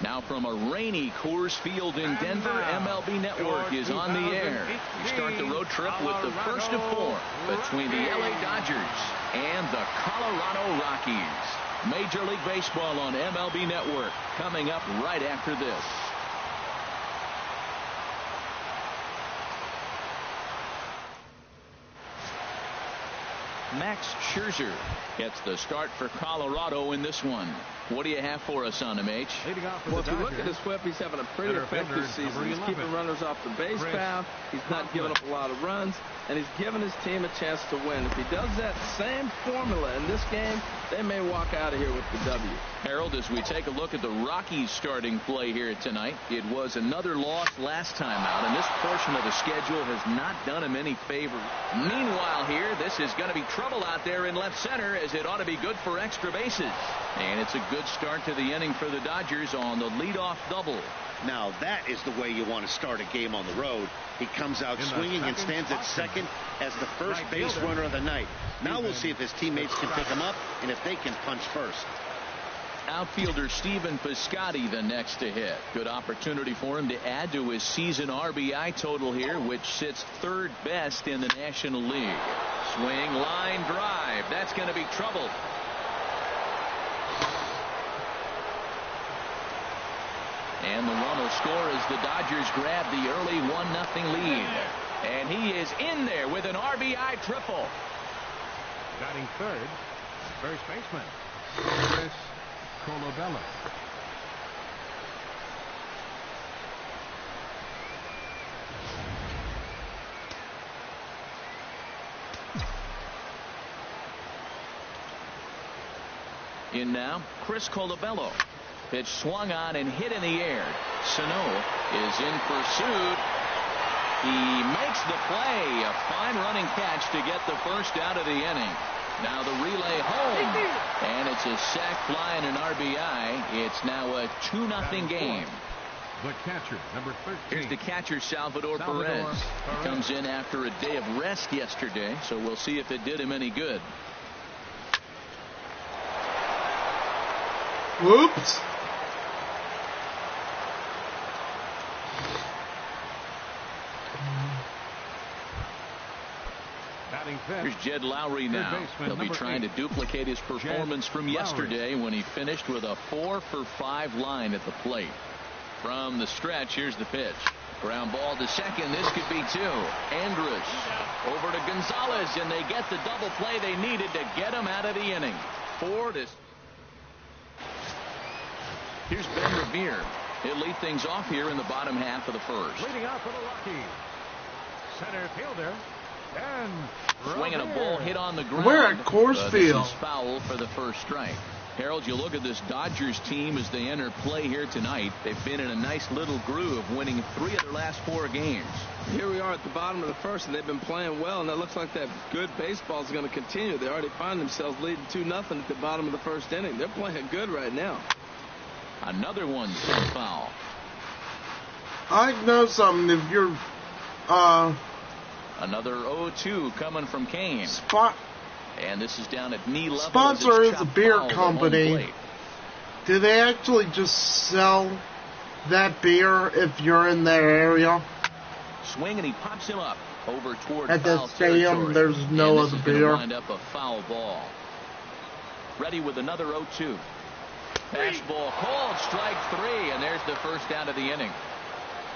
Now from a rainy Coors Field in Denver, MLB Network is on the air. We start the road trip with the first of 4 between the LA Dodgers and the Colorado Rockies. Major League Baseball on MLB Network coming up right after this. Max Scherzer gets the start for Colorado in this one. What do you have for us on him, H? Well, if you look at his whip, he's having a pretty effective season. He's keeping runners off the base path. He's not giving up a lot of runs, and he's giving his team a chance to win. If he does that same formula in this game, they may walk out of here with the W. Harold, as we take a look at the Rockies starting play here tonight, it was another loss last time out, and this portion of the schedule has not done him any favor. Meanwhile here, this is going to be trouble out there in left center, as it ought to be good for extra bases. And it's a good start to the inning for the Dodgers on the leadoff double. Now that is the way you want to start a game on the road. He comes out swinging and stands at second as the first base runner of the night. Now we'll see if his teammates can pick him up and if they can punch first. Outfielder Stephen Piscotty the next to hit. Good opportunity for him to add to his season RBI total here, which sits 3rd best in the National League. Swing, line drive. That's going to be trouble. And the run will score as the Dodgers grab the early 1-0 lead. And he is in there with an RBI triple. Batting third, first baseman, Chris Colabello. In now, Chris Colabello. Pitch swung on and hit in the air. Sano is in pursuit. He makes the play. A fine running catch to get the first out of the inning. Now the relay home. And it's a sac fly and an RBI. It's now a 2-0 game. The catcher, number 13. Here's the catcher, Salvador Perez. He comes in after a day of rest yesterday, so we'll see if it did him any good. Whoops. Here's Jed Lowry now. He'll be trying to duplicate his performance from yesterday when he finished with a 4-for-5 line at the plate. From the stretch, here's the pitch. Ground ball to second. This could be 2. Andrus over to Gonzalez, and they get the double play they needed to get him out of the inning. 4-0. Here's Ben Revere. He'll lead things off here in the bottom half of the first. Leading off for the Rockies, center fielder. And swinging a ball hit on the ground. We're at Coors Field. This is foul for the first strike. Harold, you look at this Dodgers team as they enter play here tonight. They've been in a nice little groove, winning 3 of their last 4 games. Here we are at the bottom of the first, and they've been playing well, and it looks like that good baseball is going to continue. They already find themselves leading 2-0 at the bottom of the first inning. They're playing good right now. Another one sent foul. I know something. If you're another 0-2 coming from Kane. And this is down at knee level. Sponsor is a beer company. Do they actually just sell that beer if you're in their area? Swing, and he pops him up over toward at the stadium. Territory. There's no other beer. Wind up a foul ball. Ready with another 0-2. Fastball called, strike 3, and there's the first out of the inning.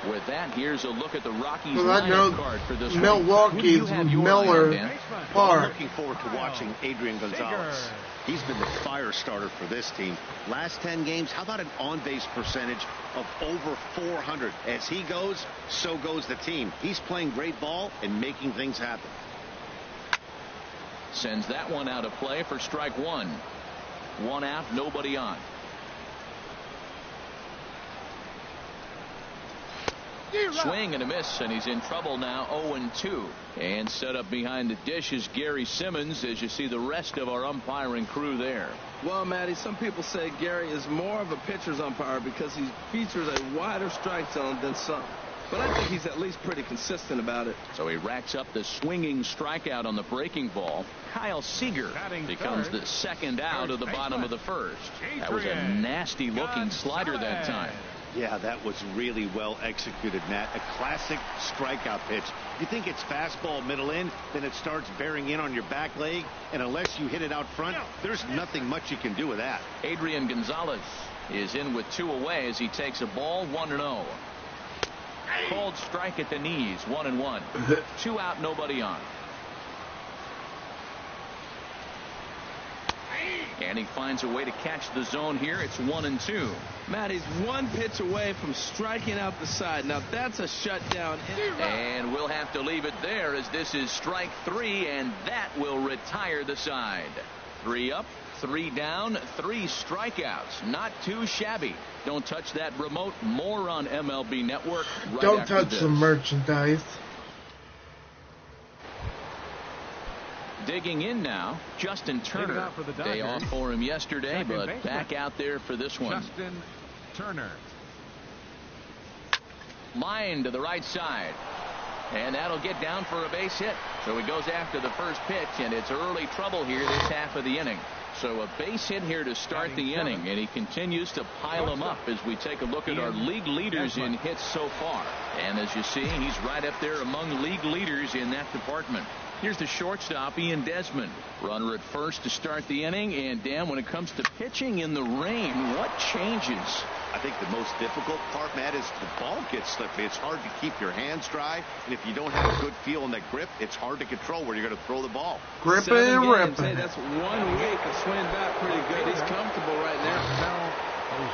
With that, here's a look at the Rockies lineup card for this Milwaukee's Miller Park. I'm looking forward to watching Adrian Gonzalez. He's been the fire starter for this team. Last 10 games, how about an on-base percentage of over 400? As he goes, so goes the team. He's playing great ball and making things happen. Sends that one out of play for strike 1. 1 out, nobody on. Swing and a miss, and he's in trouble now. 0-2. And set up behind the dish is Gary Simmons, as you see the rest of our umpiring crew there. Well, Matty, some people say Gary is more of a pitcher's umpire because he features a wider strike zone than some. but I think he's at least pretty consistent about it. So he racks up the swinging strikeout on the breaking ball. Kyle Seager becomes the second out of the bottom of the first. That was a nasty-looking slider that time. Yeah, that was really well executed, Matt. A classic strikeout pitch. You think it's fastball middle in, then it starts bearing in on your back leg, and unless you hit it out front, there's nothing much you can do with that. Adrian Gonzalez is in with 2 away as he takes a ball, 1-0. Called strike at the knees, 1-1. 2 out, nobody on. And he finds a way to catch the zone here. It's 1-2. Matt, he's 1 pitch away from striking out the side. Now that's a shutdown. And we'll have to leave it there as this is strike 3, and that will retire the side. 3 up, 3 down, 3 strikeouts. Not too shabby. Don't touch that remote. More on MLB Network. Right Don't after touch this. the merchandise. Digging in now, Justin Turner. Day off for him yesterday, but back out there for this one. Justin Turner. Line to the right side. And that'll get down for a base hit. So he goes after the first pitch, and it's early trouble here this half of the inning. So a base hit here to start the inning, and he continues to pile them up as we take a look at our league leaders in hits so far. And as you see, he's right up there among league leaders in that department. Here's the shortstop, Ian Desmond. Runner at first to start the inning. And, Dan, when it comes to pitching in the rain, what changes? I think the most difficult part, Matt, is the ball gets slippery. It's hard to keep your hands dry. And if you don't have a good feel in that grip, it's hard to control where you're going to throw the ball. Gripping and ripping. Hey, that's 1 week of swing back pretty good. He's comfortable right now.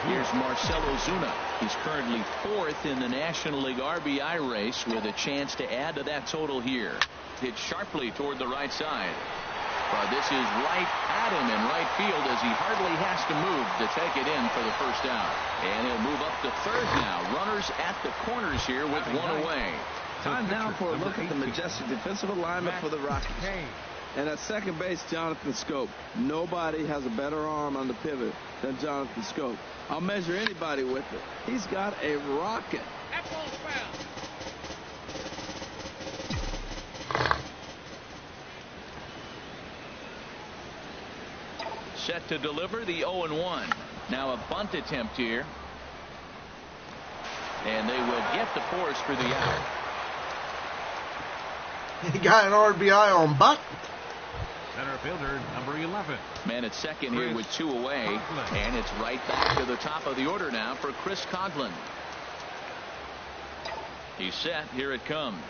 Here's Marcell Ozuna. He's currently 4th in the National League RBI race with a chance to add to that total here. Hit sharply toward the right side. But this is right at him in right field as he hardly has to move to take it in for the first out. And he'll move up to third now. Runners at the corners here with 1 away. Time now for a look at the majestic defensive alignment for the Rockies. And at second base, Jonathan Scope. Nobody has a better arm on the pivot than Jonathan Scope. I'll measure anybody with it. He's got a rocket. Set to deliver the 0-1. Now a bunt attempt here. And they will get the force for the out. He got an RBI on bunt. Center fielder, number 11. Man at second here with 2 away. And it's right back to the top of the order now for Chris Coghlan. He's set. Here it comes.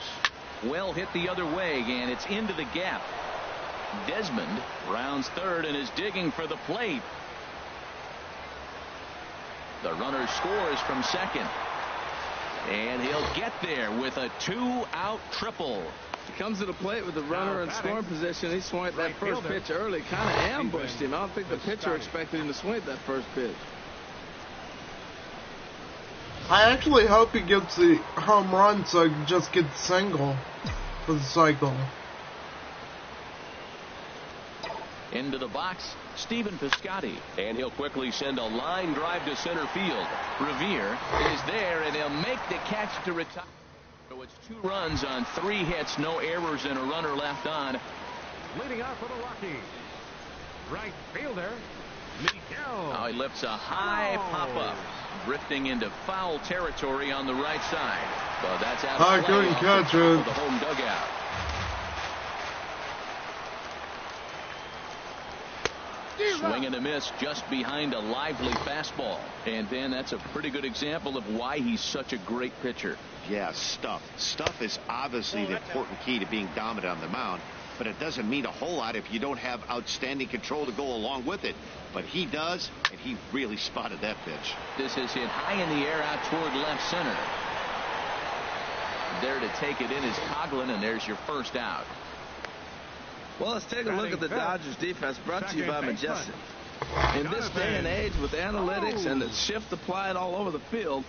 Well hit the other way, and it's into the gap. Desmond rounds third and is digging for the plate. The runner scores from second. And he'll get there with a 2-out triple. He comes to the plate with the runner in scoring position. He swung at that first pitch early, kind of ambushed him. I don't think the pitcher expected him to swing at that first pitch. I actually hope he gets the home run so he can just get the single for the cycle. Into the box, Stephen Piscotty. And he'll quickly send a line drive to center field. Revere is there, and he'll make the catch to retire. So it's 2 runs on 3 hits, no errors, and a runner left on. Leading off for the Rockies, right fielder, Miguel. Now he lifts a high pop-up, drifting into foul territory on the right side. But that's out of play. I couldn't catch it. The home dugout. Swing and a miss just behind a lively fastball. And then that's a pretty good example of why he's such a great pitcher. Yeah, stuff. Stuff is obviously the important key to being dominant on the mound, but it doesn't mean a whole lot if you don't have outstanding control to go along with it. But he does, and he really spotted that pitch. This is hit high in the air out toward left center. There to take it in is Coghlan, and there's your first out. Well, let's take a look at the Dodgers defense, brought to you by Majestic. In this day and age with analytics and the shift applied all over the field,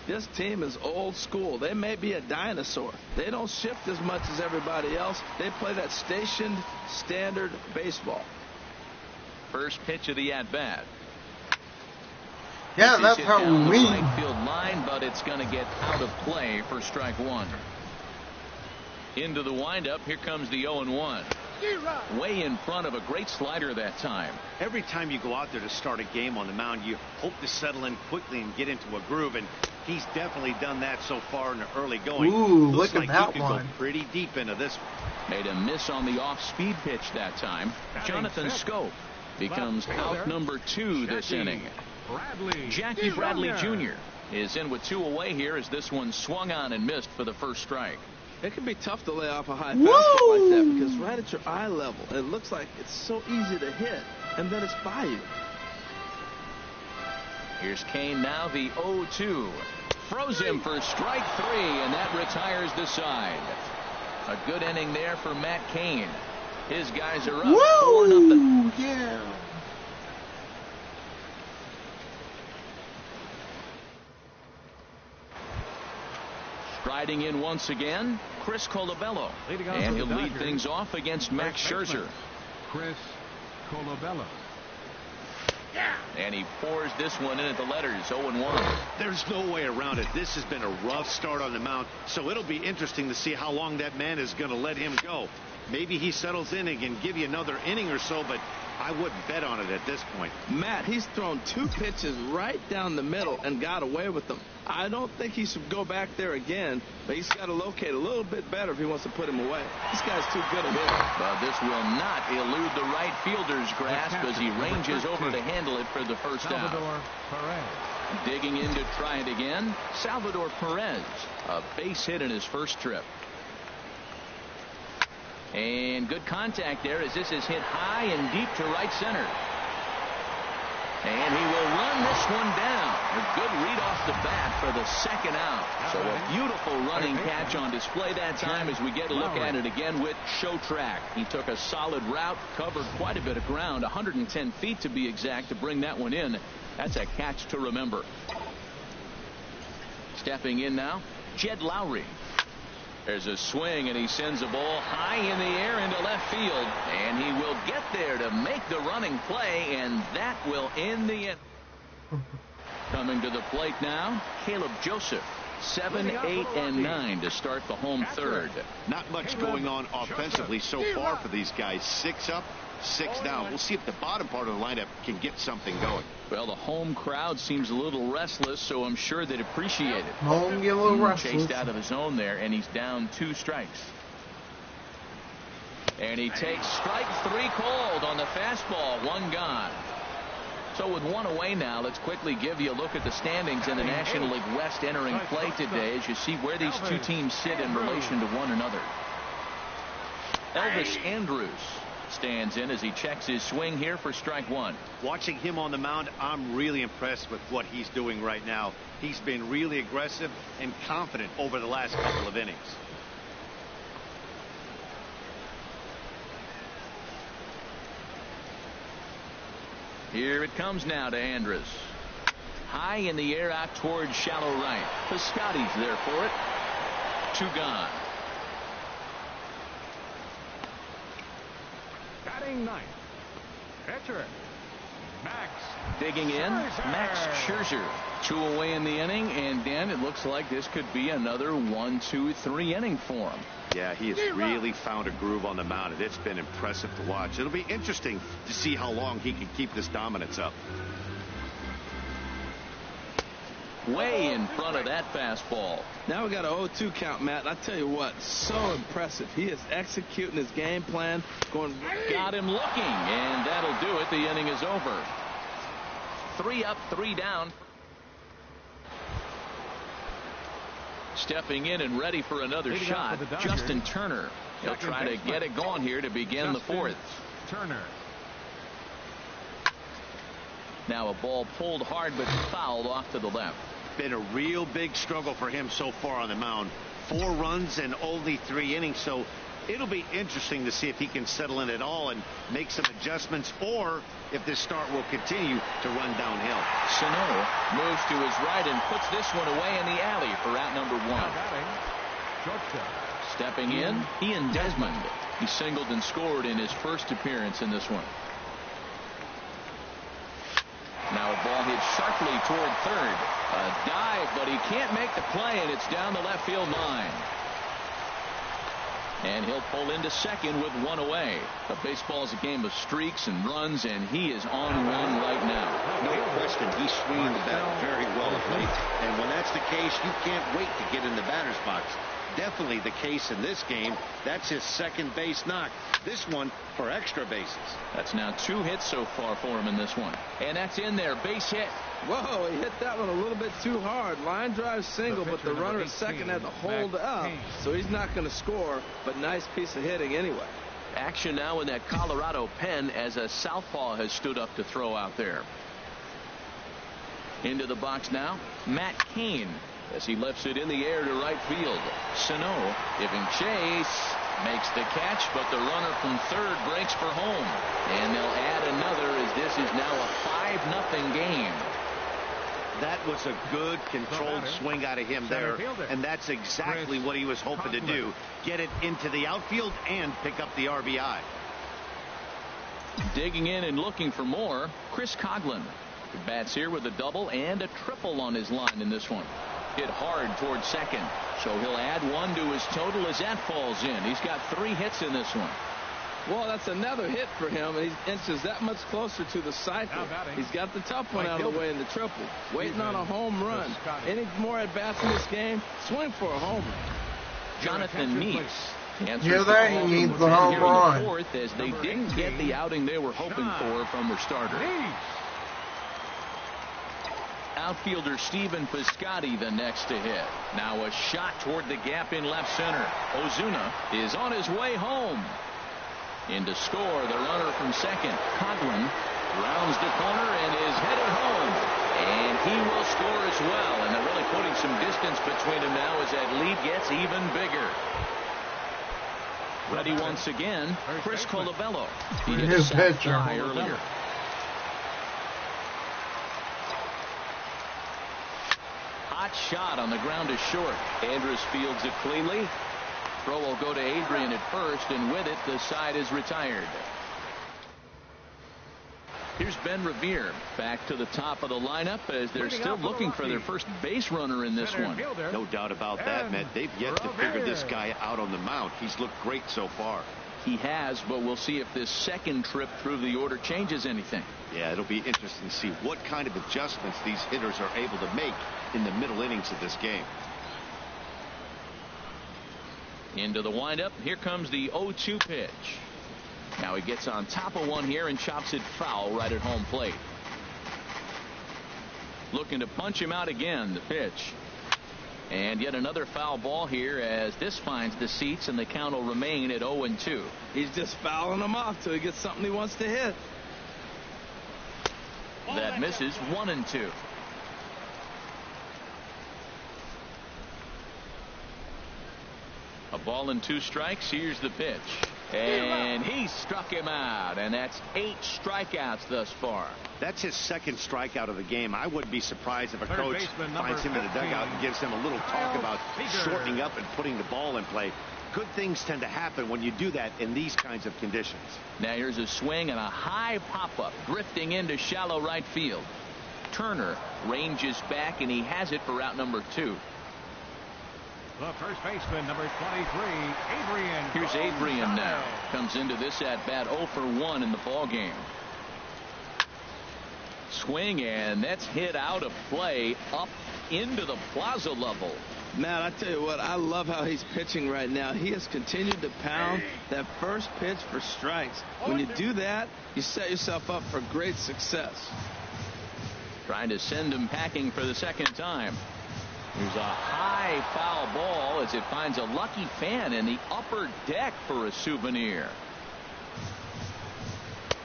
this team is old school. They may be a dinosaur. They don't shift as much as everybody else. They play that stationed standard baseball. First pitch of the at-bat. Yeah, that's how we line, but it's going to get out of play for strike one. Into the windup. Here comes the 0-1. Way in front of a great slider that time. Every time you go out there to start a game on the mound, you hope to settle in quickly and get into a groove, and he's definitely done that so far in the early going. Ooh, Looks look at like that he could one. go pretty deep into this one. Made a miss on the off-speed pitch that time. Jonathan Scope becomes out number 2 this inning. Jackie Bradley Jr. is in with 2 away here as this one swung on and missed for the first strike. It can be tough to lay off a high fastball like that because right at your eye level, it looks like it's so easy to hit, and then it's by you. Here's Kane now, the 0-2. Froze him for strike 3, and that retires the side. A good inning there for Matt Kane. His guys are up 4-0. Yeah. Striding in once again, Chris Colabello. And he'll lead things off against Max Scherzer. Chris Colabello. And he pours this one in at the letters, 0-1. There's no way around it. This has been a rough start on the mound, so it'll be interesting to see how long that man is going to let him go. Maybe he settles in and can give you another inning or so, but I wouldn't bet on it at this point. Matt, he's thrown 2 pitches right down the middle and got away with them. I don't think he should go back there again, but he's got to locate a little bit better if he wants to put him away. This guy's too good at hitting. But this will not elude the right fielder's grasp as he ranges over to handle it for the first out. Digging in to try it again, Salvador Perez. A base hit in his first trip. And good contact there as this is hit high and deep to right center. And he will run this one down. A good read off the bat for the second out. So a beautiful running catch on display that time as we get a look at it again with Show Track. He took a solid route, covered quite a bit of ground, 110 feet to be exact, to bring that one in. That's a catch to remember. Stepping in now, Jed Lowry. There's a swing, and he sends a ball high in the air into left field. And he will get there to make the running play, and that will end the inning. Coming to the plate now, Caleb Joseph. 7, 8, and 9 to start the home third. Not much going on offensively so far for these guys. 6 up, 6 down. We'll see if the bottom part of the lineup can get something going. Well, the home crowd seems a little restless, so I'm sure they'd appreciate it. Home get a little restless. Chased out of his own there, and he's down 2 strikes. And he takes strike 3 called on the fastball. 1 gone. So with 1 away now, let's quickly give you a look at the standings in the National League West entering play today as you see where these 2 teams sit in relation to one another. Elvis Andrus stands in as he checks his swing here for strike 1. Watching him on the mound, I'm really impressed with what he's doing right now. He's been really aggressive and confident over the last couple of innings. Here it comes now to Andrus. High in the air out towards shallow right. Piscotty's there for it. 2 gone. Batting 9th, pitcher Max. Digging in, Max Scherzer. 2 away in the inning, and Dan, it looks like this could be another 1, 2, 3 inning for him. Yeah, he has really found a groove on the mound, and it's been impressive to watch. It'll be interesting to see how long he can keep this dominance up. Way in front of that fastball. Now we got an 0-2 count, Matt. I tell you what, so impressive. He is executing his game plan. Got him looking, and that'll do it. The inning is over. 3 up, 3 down. Stepping in and ready for another shot, Justin Turner. He'll try to get it going here to begin the 4th. Turner. Now a ball pulled hard but fouled off to the left. Been a real big struggle for him so far on the mound. 4 runs in only 3 innings, so it'll be interesting to see if he can settle in at all and make some adjustments, or if this start will continue to run downhill. Sano moves to his right and puts this one away in the alley for out number 1. Stepping in, Ian Desmond. He singled and scored in his first appearance in this one. Now a ball hit sharply toward third. A dive, but he can't make the play, and it's down the left field line. And he'll pull into second with one away. But baseball is a game of streaks and runs, and he is on one right now. No question, he's swinging the bat very well of late. And when that's the case, you can't wait to get in the batter's box. Definitely the case in this game. That's his second base knock. This one for extra bases. That's now 2 hits so far for him in this one. And that's in there. Base hit. Whoa, he hit that one a little bit too hard. Line drive single, but the runner at second had to hold up, so he's not going to score, but nice piece of hitting anyway. Action now in that Colorado pen as a southpaw has stood up to throw out there. Into the box now, Matt Cain, as he lifts it in the air to right field. Sano giving chase, makes the catch, but the runner from third breaks for home. And they'll add another as this is now a 5-0 game. That was a good controlled swing out of him there, and that's exactly what he was hoping to do. Get it into the outfield and pick up the RBI. Digging in and looking for more, Chris Coghlan. He bats here with a double and a triple on his line in this one. Hit hard towards second, so he'll add 1 to his total as that falls in. He's got 3 hits in this one. Well, that's another hit for him, and he inches that much closer to the cycle. He's got the tough one out of the way in the triple. Waiting on a home run. Any more at-bats in this game, swing for a home run. Jonathan Meese. Yeah, that he needs the home run. Fourth, as they didn't get the outing they were hoping for from their starter. Outfielder Steven Piscotty the next to hit. Now a shot toward the gap in left center. Ozuna is on his way home. In to score, the runner from second. Coghlan rounds the corner and is headed home. And he will score as well. And they're really putting some distance between them now as that lead gets even bigger. Ready once again, Chris Colabello. He hit a sac fly earlier. Hot shot on the ground is short. Andrus fields it cleanly. Throw will go to Adrian at first, and with it, the side is retired. Here's Ben Revere back to the top of the lineup as they're still looking for their first base runner in this one. No doubt about that, Matt. They've yet to figure this guy out on the mound. He's looked great so far. He has, but we'll see if this second trip through the order changes anything. Yeah, it'll be interesting to see what kind of adjustments these hitters are able to make in the middle innings of this game. Into the windup. Here comes the 0-2 pitch. Now he gets on top of one here and chops it foul right at home plate. Looking to punch him out again. The pitch. And yet another foul ball here as this finds the seats, and the count will remain at 0-2. He's just fouling them off till he gets something he wants to hit. That misses. 1-2. A ball and 2 strikes. Here's the pitch. And he struck him out, and that's 8 strikeouts thus far. That's his second strikeout of the game. I wouldn't be surprised if a coach finds him in the dugout and gives him a little talk about shortening up and putting the ball in play. Good things tend to happen when you do that in these kinds of conditions. Now here's a swing and a high pop-up drifting into shallow right field. Turner ranges back, and he has it for out number 2. The first baseman, number 23, Adrian. Here's Adrian now. Comes into this at-bat 0 for 1 in the ball game. Swing, and that's hit out of play up into the plaza level. Matt, I tell you what, I love how he's pitching right now. He has continued to pound that first pitch for strikes. When you do that, you set yourself up for great success. Trying to send him packing for the second time. There's a high foul ball as it finds a lucky fan in the upper deck for a souvenir.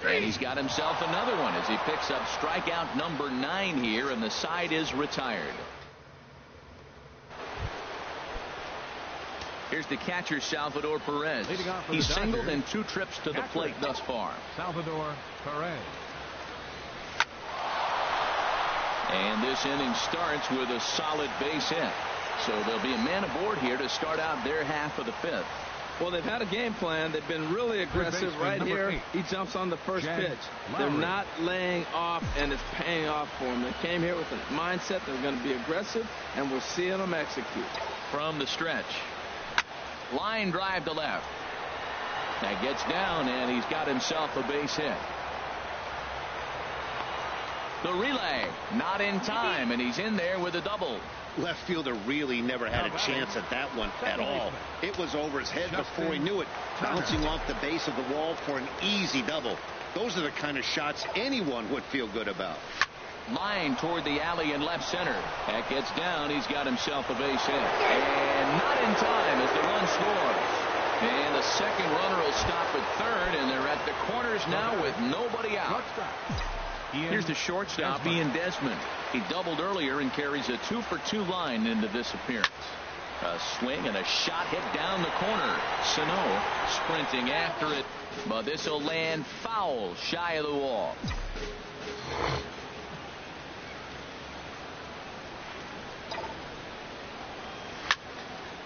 And he's got himself another one as he picks up strikeout number 9 here, and the side is retired. Here's the catcher, Salvador Perez. He's singled in 2 trips to the plate thus far. Salvador Perez. And this inning starts with a solid base hit. So there'll be a man aboard here to start out their half of the 5th. Well, they've had a game plan. They've been really aggressive. Right here, he jumps on the first pitch. They're not laying off, and it's paying off for them. They came here with a mindset they're going to be aggressive, and we're seeing them execute. From the stretch. Line drive to left. That gets down, and he's got himself a base hit. The relay, not in time, and he's in there with a double. Left fielder really never had a chance at that one at all. It was over his head before he knew it, bouncing off the base of the wall for an easy double. Those are the kind of shots anyone would feel good about. Line toward the alley in left center. That gets down. He's got himself a base hit. And not in time as the run scores. And the second runner will stop at third, and they're at the corners now with nobody out. Here's the shortstop, Ian Desmond. He doubled earlier and carries a 2-for-2 line into this appearance. A swing and a shot hit down the corner. Sano sprinting after it, but this will land foul shy of the wall.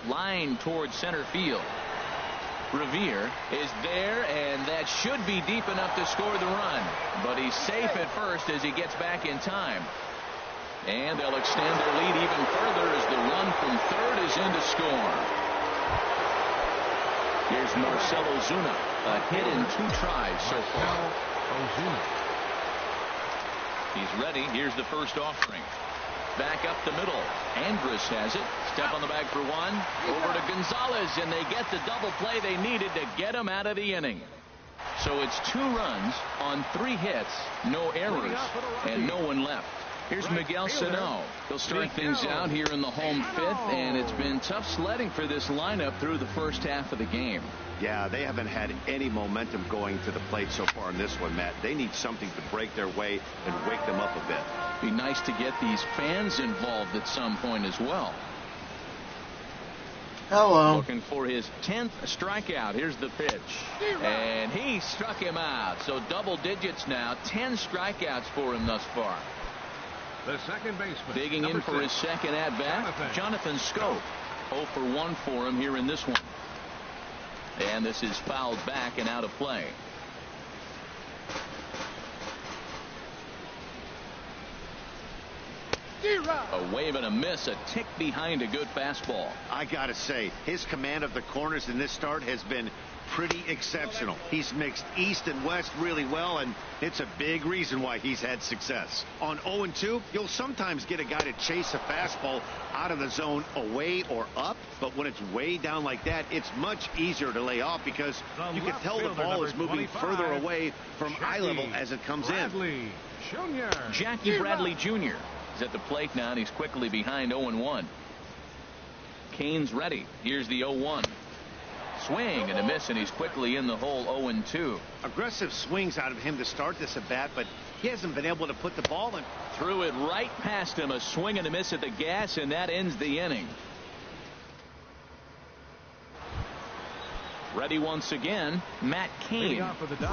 Line towards center field. Revere is there, and that should be deep enough to score the run. But he's safe at first as he gets back in time. And they'll extend their lead even further as the run from third is in to score. Here's Marcell Ozuna, a hit in 2 tries so far. He's ready. Here's the first offering. Back up the middle. Andrus has it. Step on the bag for one. Over to Gonzalez, and they get the double play they needed to get him out of the inning. So it's 2 runs on 3 hits, no errors, and no one left. Here's Miguel Sano. He'll start things out here in the home 5th, and it's been tough sledding for this lineup through the first half of the game. Yeah, they haven't had any momentum going to the plate so far in this one, Matt. They need something to break their way and wake them up a bit. Be nice to get these fans involved at some point as well. Hello. Looking for his 10th strikeout. Here's the pitch. And he struck him out. So double digits now. 10 strikeouts for him thus far. The second baseman. Digging in for his second at-bat, Jonathan Schoop. 0 for 1 for him here in this one. And this is fouled back and out of play. A wave and a miss, a tick behind a good fastball. I gotta say, his command of the corners in this start has been pretty exceptional. He's mixed east and west really well, and it's a big reason why he's had success. On 0-2, you'll sometimes get a guy to chase a fastball out of the zone away or up, but when it's way down like that, it's much easier to lay off because you can tell the ball is moving further away from eye level as it comes in. Jackie Bradley Jr. is at the plate now, and he's quickly behind 0-1. Kane's ready. Here's the 0-1. Swing and a miss, and he's quickly in the hole. 0-2. Aggressive swings out of him to start this at bat, but he hasn't been able to put the ball in. Threw it right past him. A swing and a miss at the gas, and that ends the inning. Ready once again, Matt Cain.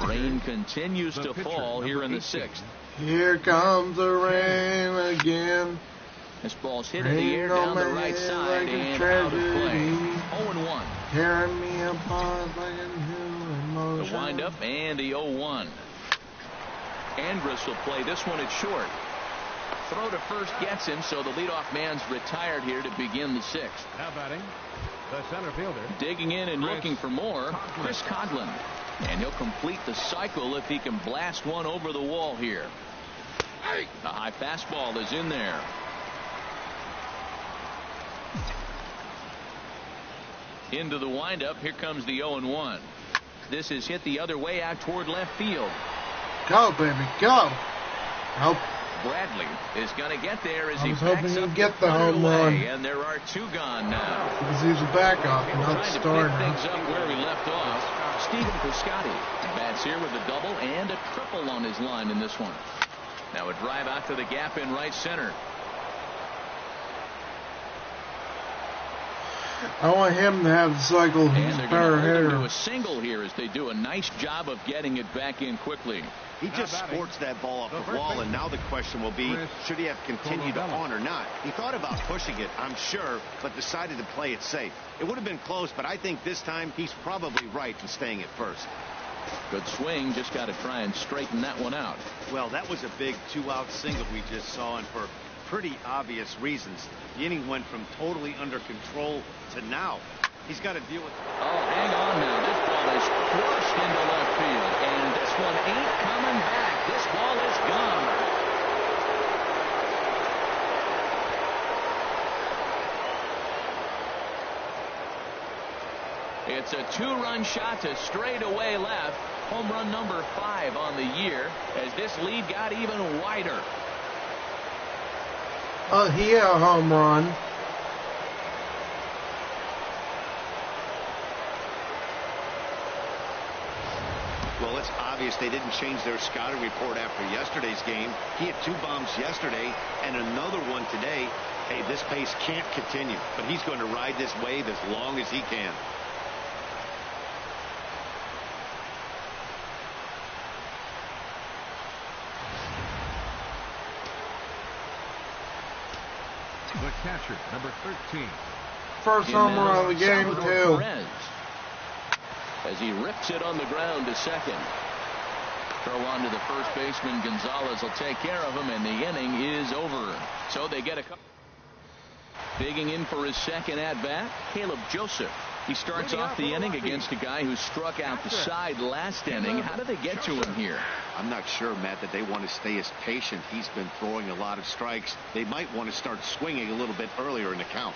Rain continues to fall here in the 6th. Here comes the rain again. This ball's hit in the air down the right side and out of play. 0-1. Tearing me apart like a new emotion. The windup and the 0-1. Andrus will play this one at short. Throw to first gets him, so the leadoff man's retired here to begin the 6th. Now batting, the center fielder. Digging in and looking for more, Chris Coghlan. And he'll complete the cycle if he can blast one over the wall here. The high fastball is in there. Into the windup. Here comes the 0-1. This is hit the other way out toward left field. Go, baby, go. Nope. Bradley is going to get there as I he was backs hoping up he'd get the home run. And there are 2 gone now. Because he's a backup, not Trying starter. to pick things up where he left off. Stephen Piscotty bats here with a double and a triple on his line in this one. Now a drive out to the gap in right center. I want him to have the cycle. He's And they're better going to hitter. do a single here as they do a nice job of getting it back in quickly. He just squirts that ball off the wall, and now the question will be, should he have continued on or not? He thought about pushing it, I'm sure, but decided to play it safe. It would have been close, but I think this time he's probably right in staying at first. Good swing, just got to try and straighten that one out. Well, that was a big two-out single we just saw, and for pretty obvious reasons. The inning went from totally under control to now. He's got to deal with it. Oh, hang on now. This ball is crushed into left field, and this one ain't coming back. This ball is gone. It's a two-run shot to straightaway left. Home run number 5 on the year as this lead got even wider. He had a home run. Well, it's obvious they didn't change their scouting report after yesterday's game. He had 2 bombs yesterday and another one today. Hey, this pace can't continue, but he's going to ride this wave as long as he can. The catcher, number 13. First home run of the game, too. Perez, as he rips it on the ground to second. Throw on to the first baseman. Gonzalez will take care of him, and the inning is over. So they get a couple. Digging in for his second at-bat, Caleb Joseph. He starts off the inning against a guy who struck out the side last inning. How did they get to him here? I'm not sure, Matt, that they want to stay as patient. He's been throwing a lot of strikes. They might want to start swinging a little bit earlier in the count.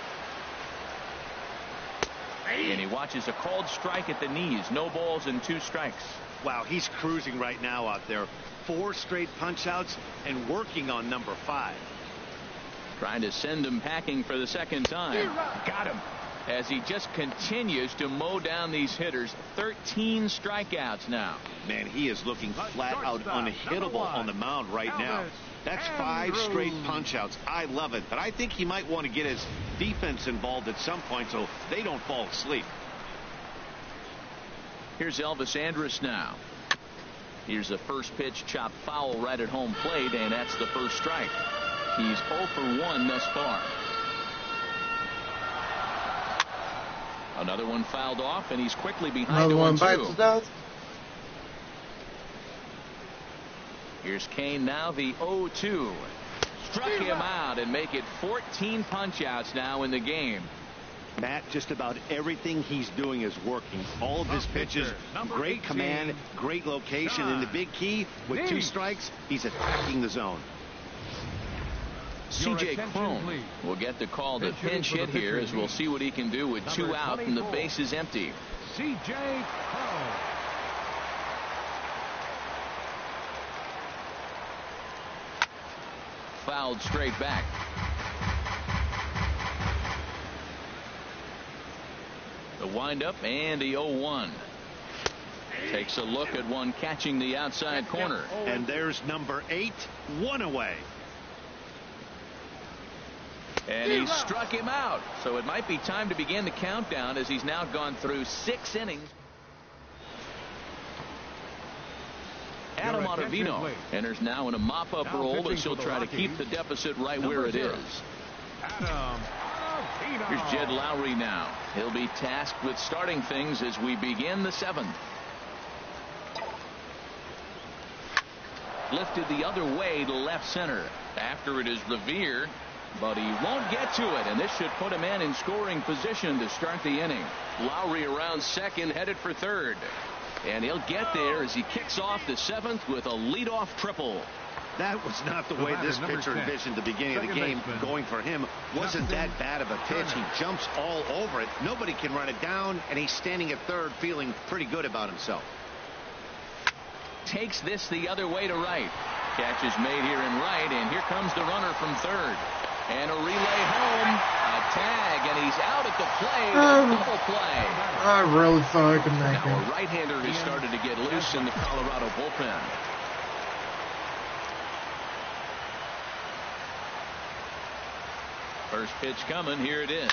And he watches a called strike at the knees. No balls and 2 strikes. Wow, he's cruising right now out there. 4 straight punch-outs and working on number 5. Trying to send him packing for the second time. Got him. As he just continues to mow down these hitters. 13 strikeouts now. Man, he is looking flat out unhittable on the mound right now. That's 5 straight punch-outs. I love it, but I think he might want to get his defense involved at some point so they don't fall asleep. Here's Elvis Andrus now. Here's a first pitch chopped foul right at home plate, and that's the first strike. He's 0 for 1 thus far. Another one fouled off, and he's quickly behind. Another one bites the dust. Here's Kane now, the 0-2. Struck him out and make it 14 punch-outs now in the game. Matt, just about everything he's doing is working. All of his pitches, great command, great location, and the big key, with 2 strikes, he's attacking the zone. C.J. Cron will get the call to pinch hit here as we'll see what he can do with 2 out and the base is empty. C.J. Cron. Fouled straight back. The windup and the 0-1. Takes a look at one catching the outside corner. And there's number 8, 1 away. And he struck him out. So it might be time to begin the countdown as he's now gone through 6 innings. Adam Ottavino enters now in a mop-up role as he'll try to keep the deficit right where it is. Here's Jed Lowry now. He'll be tasked with starting things as we begin the 7th. Lifted the other way to left center. After it is Revere, but he won't get to it, and this should put him in scoring position to start the inning. Lowry around second, headed for third. And he'll get there as he kicks off the 7th with a leadoff triple. That was not the way this pitcher envisioned the beginning of the game. Going for him wasn't that bad of a pitch. He jumps all over it. Nobody can run it down, and he's standing at third feeling pretty good about himself. Takes this the other way to right. Catch is made here in right, and here comes the runner from third. And a relay home, a tag, and he's out at the plate. Double play. I really thought I could make Now it. a right-hander has started to get loose in the Colorado bullpen. First pitch coming. Here it is.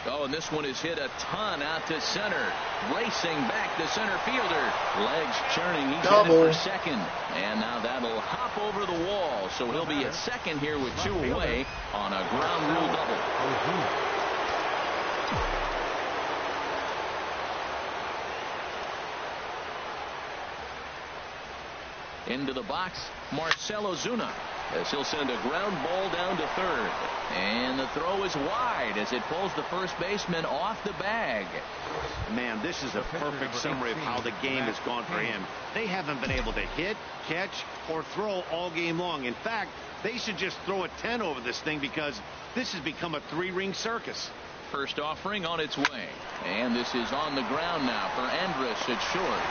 Oh, and this one is hit a ton out to center. Racing back to center fielder. Legs churning. He's headed for second. And now that'll hop over the wall. So he'll be at second here with 2 away on a ground rule double. Into the box, Marcell Ozuna, as he'll send a ground ball down to third. And the throw is wide as it pulls the first baseman off the bag. Man, this is a perfect summary of how the game has gone for him. They haven't been able to hit, catch, or throw all game long. In fact, they should just throw a 10 over this thing because this has become a 3-ring circus. First offering on its way. And this is on the ground now for Andrus at short.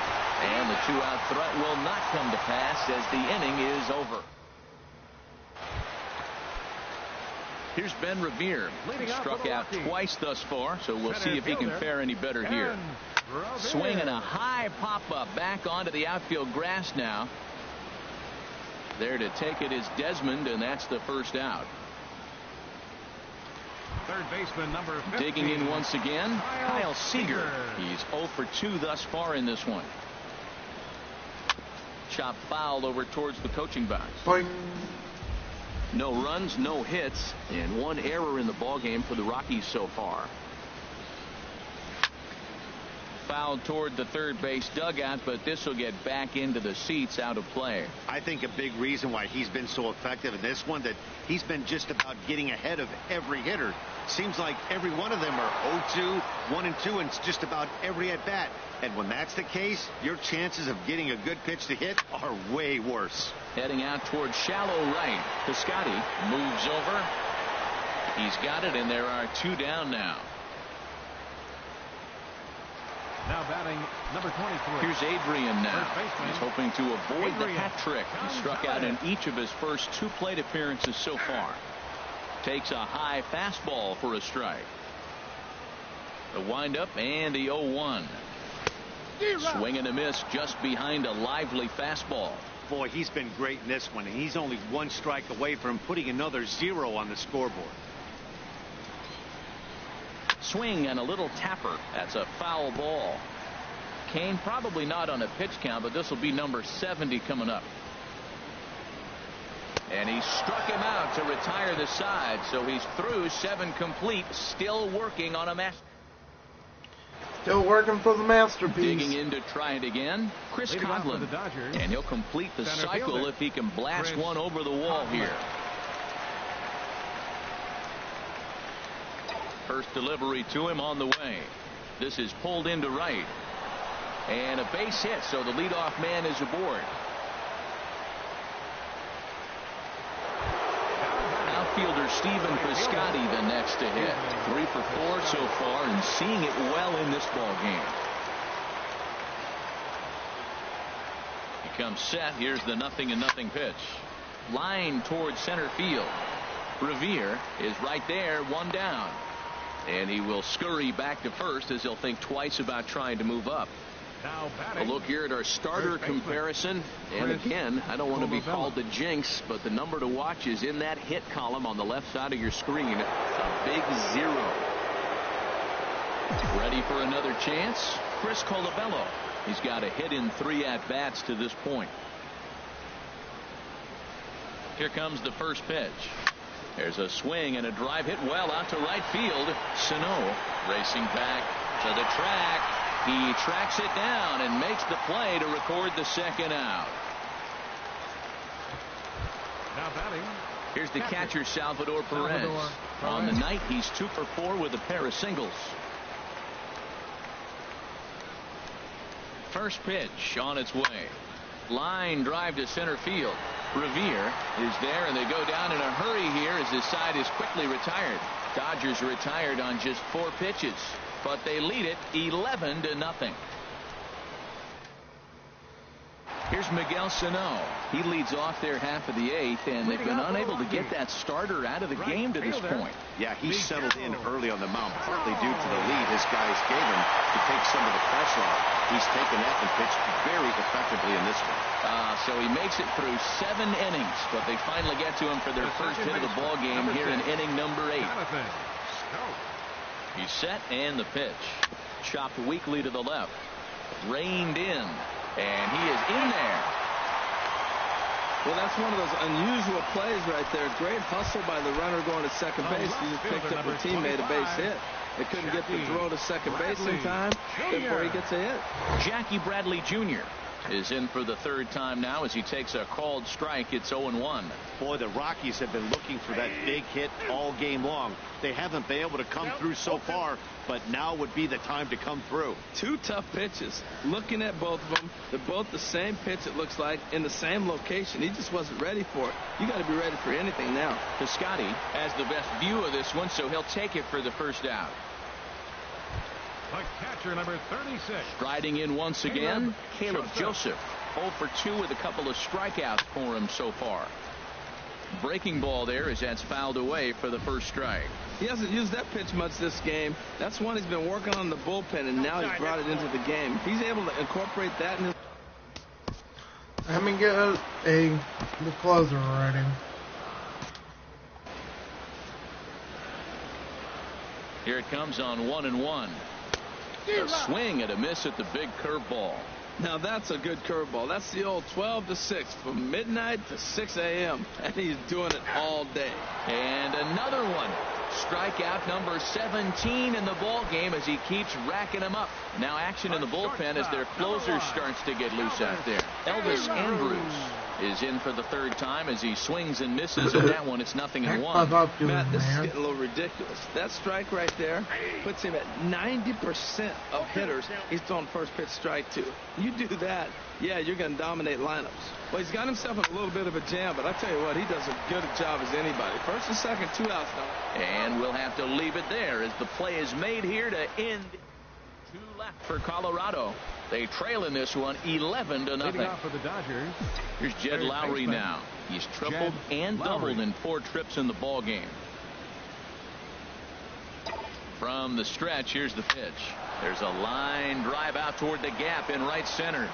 And the 2-out threat will not come to pass as the inning is over. Here's Ben Revere. Struck out twice thus far, so we'll see if he can fare any better here. Swinging a high pop-up back onto the outfield grass now. There to take it is Desmond, and that's the first out. Third baseman number 15. Digging in once again, Kyle Seager. He's 0 for 2 thus far in this one. Chop foul over towards the coaching box. Boing. No runs, no hits, and 1 error in the ballgame for the Rockies so far. Fouled toward the third base dugout, but this will get back into the seats, out of play. I think a big reason why he's been so effective in this one, that he's been just about getting ahead of every hitter. Seems like every one of them are 0-2, 1-2, and it's just about every at bat. And when that's the case, your chances of getting a good pitch to hit are way worse. Heading out toward shallow right. Piscotty moves over. He's got it, and there are 2 down now. Now batting number 23. Here's Adrian now. He's hoping to avoid the hat trick. He struck out in each of his first 2 plate appearances so far. Takes a high fastball for a strike. The windup and the 0-1. Swing and a miss just behind a lively fastball. Boy, he's been great in this one, and he's only 1 strike away from putting another 0 on the scoreboard. Swing and a little tapper. That's a foul ball. Kane probably not on a pitch count, but this will be number 70 coming up. And he struck him out to retire the side, so he's through 7 complete, still working on a master. Still working for the masterpiece. Digging in to try it again, Chris Coghlan. And he'll complete the cycle if he can blast one over the wall here. First delivery to him on the way. This is pulled into right. And a base hit, so the leadoff man is aboard. Outfielder Stephen Piscotty the next to hit. 3 for 4 so far and seeing it well in this ball game. He comes set. Here's the 0-0 pitch. Line towards center field. Revere is right there, 1 down. And he will scurry back to first as he'll think twice about trying to move up. A look here at our starter comparison. And again, I don't want to be called the jinx, but the number to watch is in that hit column on the left side of your screen. A big 0. Ready for another chance? Chris Colabello. He's got a hit in 3 at-bats to this point. Here comes the first pitch. There's a swing and a drive hit well out to right field. Sano racing back to the track. He tracks it down and makes the play to record the 2nd out. Now batting. Here's the catcher, Salvador Perez. On the night, he's 2 for 4 with a pair of singles. First pitch on its way. Line drive to center field. Revere is there, and they go down in a hurry here as his side is quickly retired. Dodgers retired on just 4 pitches, but they lead it 11-0. Here's Miguel Sano. He leads off their half of the 8th, and they've been unable to get that starter out of the game to this point. Yeah, he settled in early on the mound, partly due to the lead his guys gave him to take some of the pressure off. He's taken that and pitched very effectively in this one. So he makes it through 7 innings, but they finally get to him for their first hit of the ball game here in inning number 8. He's set, and the pitch. Chopped weakly to the left. Reined in, and he is in there. Well, that's one of those unusual plays right there. Great hustle by the runner going to second base. He just picked up a teammate a base hit. They couldn't get the throw to second base in time before he gets a hit. Jackie Bradley Jr. is in for the 3rd time now as he takes a called strike. It's 0-1. Boy, the Rockies have been looking for that big hit all game long. They haven't been able to come through so far, but now would be the time to come through. 2 tough pitches. Looking at both of them, they're both the same pitch, it looks like, in the same location. He just wasn't ready for it. You got to be ready for anything now. Piscotty has the best view of this one, so he'll take it for the first out. The catcher, number 36. Striding in once again, Caleb Joseph. 0 for 2 with a couple of strikeouts for him so far. Breaking ball there as that's fouled away for the first strike. He hasn't used that pitch much this game. That's one he's been working on the bullpen, and now he's brought it into the game. He's able to incorporate that in his... Let me get the closer ready. Here it comes on 1-1. A swing and a miss at the big curveball. Now that's a good curveball. That's the old 12 to 6 from midnight to 6 a.m. and he's doing it all day. And another one. Strikeout number 17 in the ball game as he keeps racking them up. Now action in the bullpen as their closer starts to get loose out there. Elvis Andrews is in for the 3rd time as he swings and misses on that one. It's 0-1. Matt, this is getting a little ridiculous. That strike right there puts him at 90% of hitters he's throwing first pitch strike to. You do that, yeah, you're going to dominate lineups. Well, he's got himself in a little bit of a jam, but I tell you what, he does a good job as anybody. First and second, 2 outs now. And we'll have to leave it there as the play is made here to end. 2 left for Colorado. They trail in this one 11-0. For the Dodgers. Here's Jed Lowry now. He's tripled and doubled in 4 trips in the ball game. From the stretch, here's the pitch. There's a line drive out toward the gap in right center.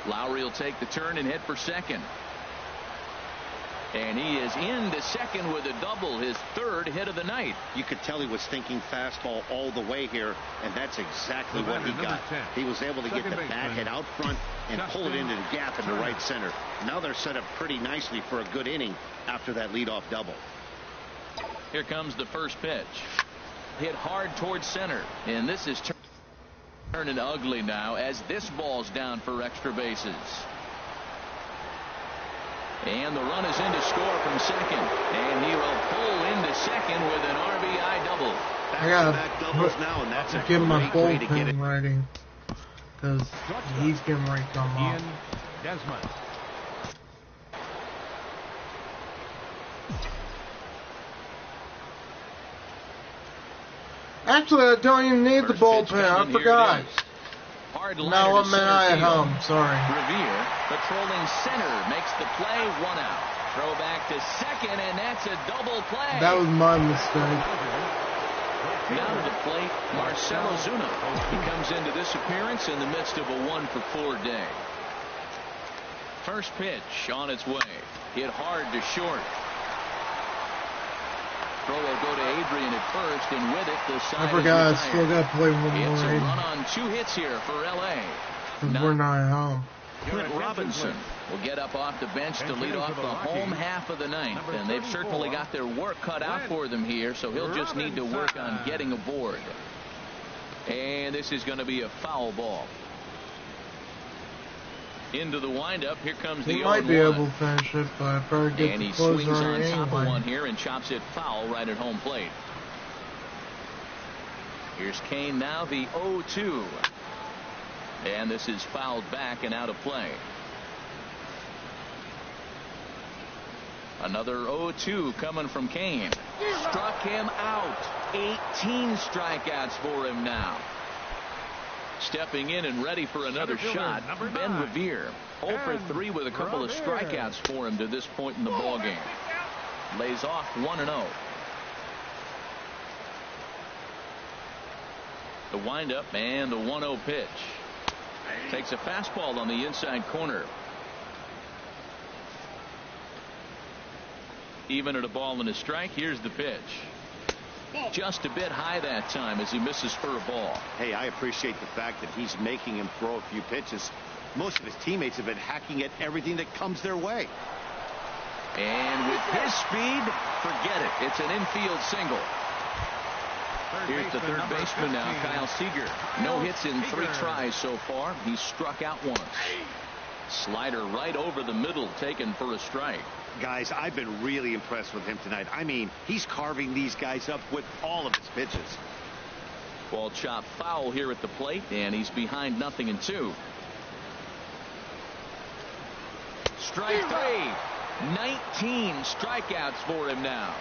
Lowry will take the turn and hit for second. And he is into second with a double, his 3rd hit of the night. You could tell he was thinking fastball all the way here, and that's exactly what he got. He was able to get the bat head out front and pull it into the gap in the right center. Now they're set up pretty nicely for a good inning after that leadoff double. Here comes the first pitch. Hit hard towards center, and this is turning ugly now as this ball's down for extra bases. And the run is in to score from second. And he will pull into second with an RBI double. I gotta give him a bullpen writing because he's getting right come off. Desmond. Actually, I don't even need the bullpen. I forgot. Now I'm at home. Sorry. Revere patrolling center makes the play. 1 out. Throw back to second, and that's a double play. That was my mistake. Now to the plate, Marcell Ozuna. He comes into this appearance in the midst of a 1-for-4 day. First pitch on its way. Hit hard to short. Throw will go to Adrian at first, and with it, the side. I forgot. I still got to play one more. It's a run on 2 hits here for L.A. We're not at home. Clint Robinson will get up off the bench to lead off the home half of the 9th, and they've certainly got their work cut out for them here, so he'll just need to work on getting aboard. And this is going to be a foul ball. Into the windup, here comes the 0-1. He might be able to finish it, but I better get and the he closer swings on anyway. top of one here and chops it foul right at home plate. Here's Kane now, the 0-2. And this is fouled back and out of play. Another 0-2 coming from Kane. Struck him out. 18 strikeouts for him now. Stepping in and ready for another shot, Ben Revere. 0 for 3 with a couple of strikeouts for him to this point in the ballgame. Lays off 1-0. The windup and the 1-0 pitch. Takes a fastball on the inside corner. Even at a ball and a strike, here's the pitch. Just a bit high that time as he misses for a ball. Hey, I appreciate the fact that he's making him throw a few pitches. Most of his teammates have been hacking at everything that comes their way. And with his speed, forget it. It's an infield single. Here's the third baseman now, Kyle Seager. No hits in 3 tries so far. He's struck out once. Slider right over the middle, taken for a strike. Guys, I've been really impressed with him tonight. I mean, he's carving these guys up with all of his pitches. Ball chopped foul here at the plate, and he's behind 0-2. Strike 3. 19 strikeouts for him now.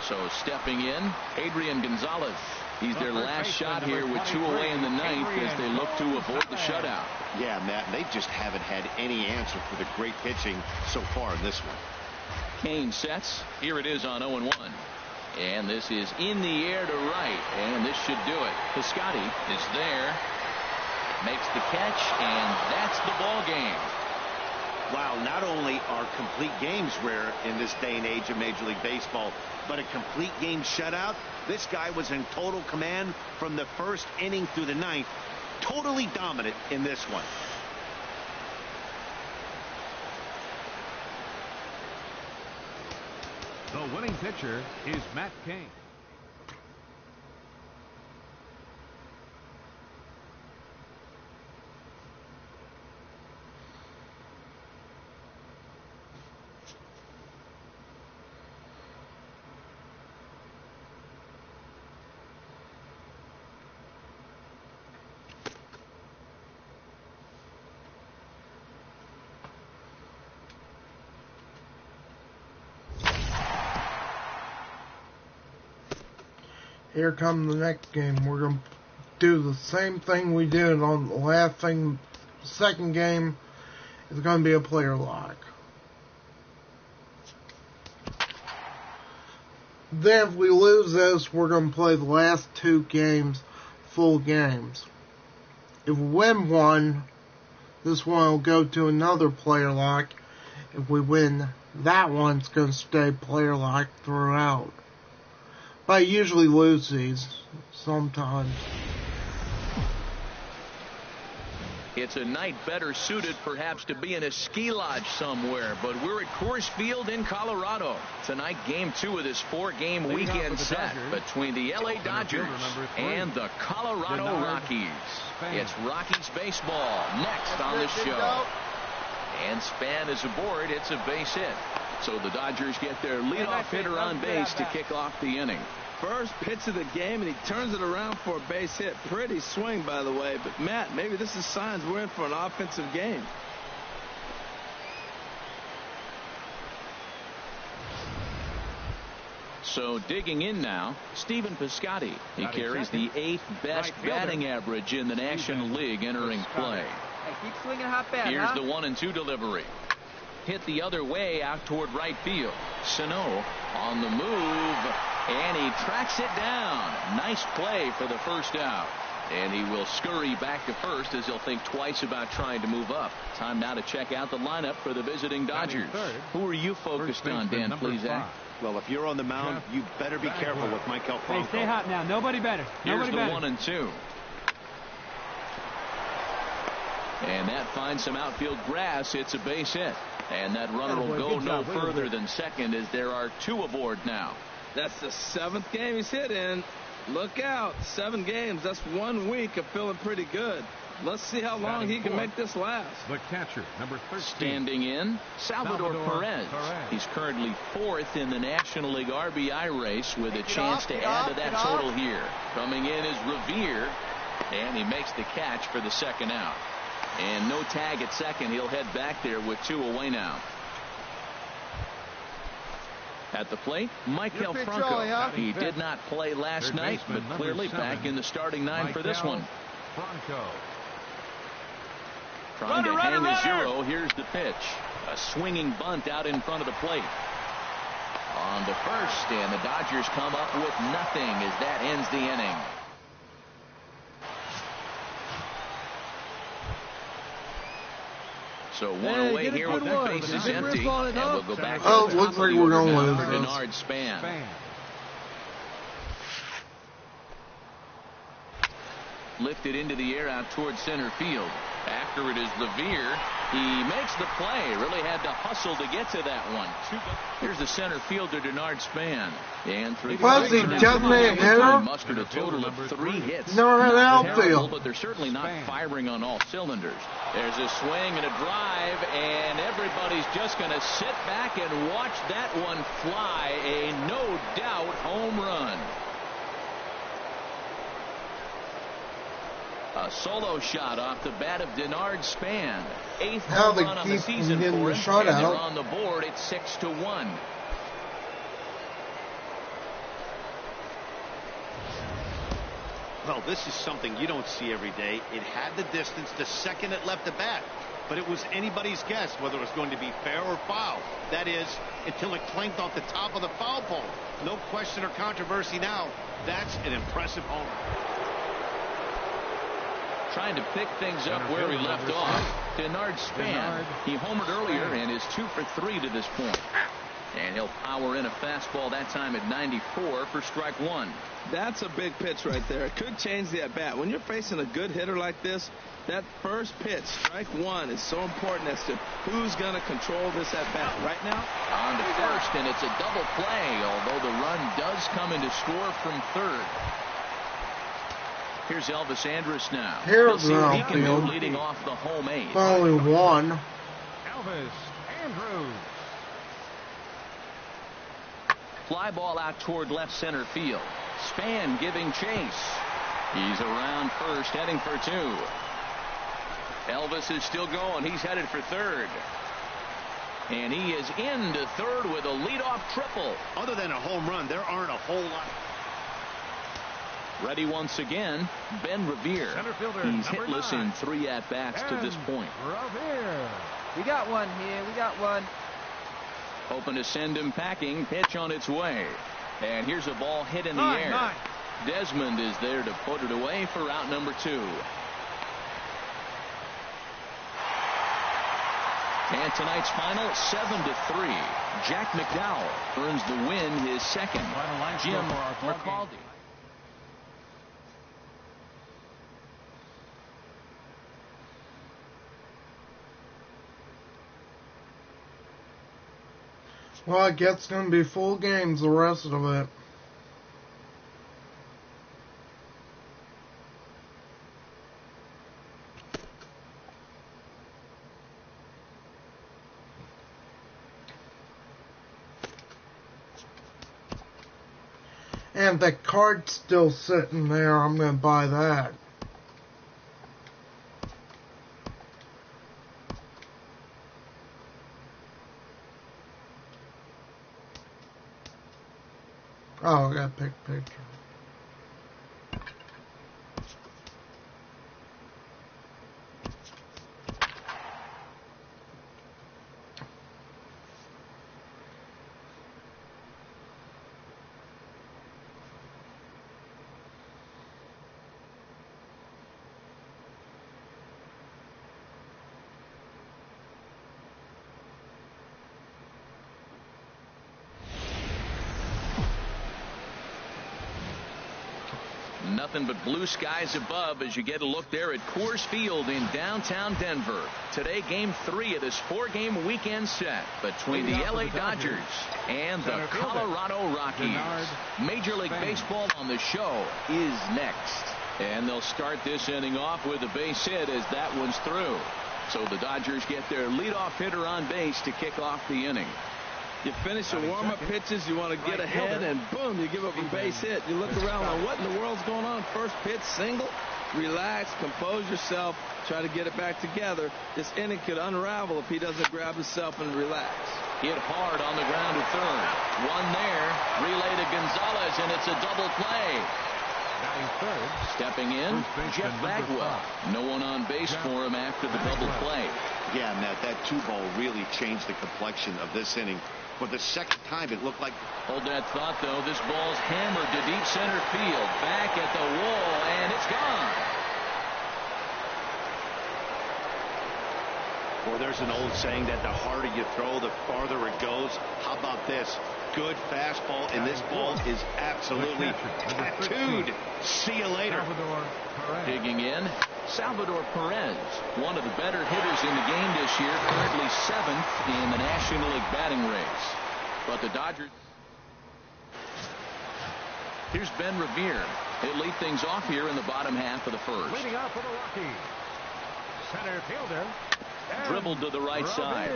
So stepping in, Adrian Gonzalez. He's their last shot here with 2 away in the 9th as they look to avoid the shutout. Yeah, Matt, they just haven't had any answer for the great pitching so far in this one. Kane sets. Here it is on 0-1. And this is in the air to right, and this should do it. Piscotty is there. Makes the catch, and that's the ball game. Wow, not only are complete games rare in this day and age of Major League Baseball, but a complete game shutout. This guy was in total command from the first inning through the 9th. Totally dominant in this one. The winning pitcher is Matt Cain. Here comes the next game. We're going to do the same thing we did on the last thing. Second game is going to be a player lock. Then if we lose this, we're going to play the last 2 games, full games. If we win one, this one will go to another player lock. If we win that one, it's going to stay player lock throughout. But I usually lose these sometimes. It's a night better suited perhaps to be in a ski lodge somewhere, but we're at Coors Field in Colorado. Tonight, game 2 of this 4-game weekend set between the LA Dodgers and the Colorado Rockies. It's Rockies baseball next on the show. And Span is aboard. It's a base hit. So the Dodgers get their leadoff hitter on base to kick off the inning. First pitch of the game, and he turns it around for a base hit. Pretty swing, by the way. But, Matt, maybe this is signs we're in for an offensive game. So digging in now, Stephen Piscotty. He carries the 8th best batting average in the National League entering play. Keep swinging hot bat. Here's the 1-2 delivery. Hit the other way out toward right field. Sano on the move, and he tracks it down. Nice play for the first out. And he will scurry back to first as he'll think twice about trying to move up. Time now to check out the lineup for the visiting Dodgers. Who are you focused on, Dan Plesac? Well, if you're on the mound, you better be careful with Michael Franco. Hey, stay hot now. Nobody better. Here's the 1-2. And that finds some outfield grass. It's a base hit. And that runner will go no further than second as there are 2 aboard now. That's the 7th game he's hit in. Look out. 7 games. That's 1 week of feeling pretty good. Let's see how long he can make this last. The catcher, number 13. Standing in, Salvador Perez. He's currently 4th in the National League RBI race with a chance to add to that total here. Coming in is Revere, and he makes the catch for the second out. And no tag at second. He'll head back there with 2 away now. At the plate, Michael Franco. He did not play last night, but clearly back in the starting 9 for this one. Bronco. Trying to hang a zero. Here's the pitch. A swinging bunt out in front of the plate. On to first, and the Dodgers come up with nothing as that ends the inning. So one away here with the bases empty, and we'll go back. Oh, it looks like we're going to lose this. Denard Span. Lifted into the air out towards center field. After it is Revere. He makes the play. Really had to hustle to get to that one. Here's the center fielder, Denard Span. And three. Was he definitely a hitter? Mustered a total of 3 hits. No, an Terrible, outfield. but they're certainly not firing on all cylinders. There's a swing and a drive, and everybody's just going to sit back and watch that one fly. A no-doubt home run. A solo shot off the bat of Denard Span. 8th home run on the season for him, and they're on the board. It's 6-1. Well, this is something you don't see every day. It had the distance to second it left the bat, but it was anybody's guess whether it was going to be fair or foul. That is, until it clanked off the top of the foul pole. No question or controversy now. That's an impressive homer. Trying to pick things up where he left off. Denard Span. He homered earlier and is 2 for 3 to this point. And he'll power in a fastball that time at 94 for strike 1. That's a big pitch right there. It could change the at-bat. When you're facing a good hitter like this, that first pitch, strike 1, is so important as to who's going to control this at-bat. Right now, on to first, and it's a double play, although the run does come in to score from third. Here's Elvis Andrus now. Here's the outfield. Leading off the home 8. Only one. Elvis Andrus. Fly ball out toward left center field. Span giving chase. He's around first, heading for 2. Elvis is still going. He's headed for third. And he is into third with a leadoff triple. Other than a home run, there aren't a whole lot. Ready once again, Ben Revere. He's hitless in 3 at-bats to this point. Revere. We got one here. We got one. Hoping to send him packing. Pitch on its way. And here's a ball hit in the air. Desmond is there to put it away for out number 2. And tonight's final, 7-3. Jack McDowell earns the win, his second. Jim Ricaldi. Well, I guess it's going to be full games, the rest of it. And the card's still sitting there. I'm going to buy that. Oh, I got to pick a picture. Nothing but blue skies above as you get a look there at Coors Field in downtown Denver. Today, Game 3 of this 4-game weekend set between the LA Dodgers and the Colorado Rockies. Major League Baseball on the show is next. And they'll start this inning off with a base hit as that one's through. So the Dodgers get their leadoff hitter on base to kick off the inning. You finish your warm-up pitches, you want to get ahead, and boom, you give up a base hit. You look around, now what in the world's going on? First pitch, single. Relax, compose yourself, try to get it back together. This inning could unravel if he doesn't grab himself and relax. Hit hard on the ground to third. One there, relay to Gonzalez, and it's a double play. Stepping in, Jeff Bagwell. No one on base for him after the double play. Yeah, Matt, that 2-ball really changed the complexion of this inning. For the second time, it looked like... Hold that thought, though. This ball's hammered to deep center field. Back at the wall, and it's gone. Well, there's an old saying that the harder you throw, the farther it goes. How about this? Good fastball, and this ball is absolutely tattooed. See you later. Digging in, Salvador Perez, one of the better hitters in the game this year, currently 7th in the National League batting race. But the Dodgers... Here's Ben Revere. He'll lead things off here in the bottom half of the first. Leading off for the Rockies, center fielder. Dribbled to the right side.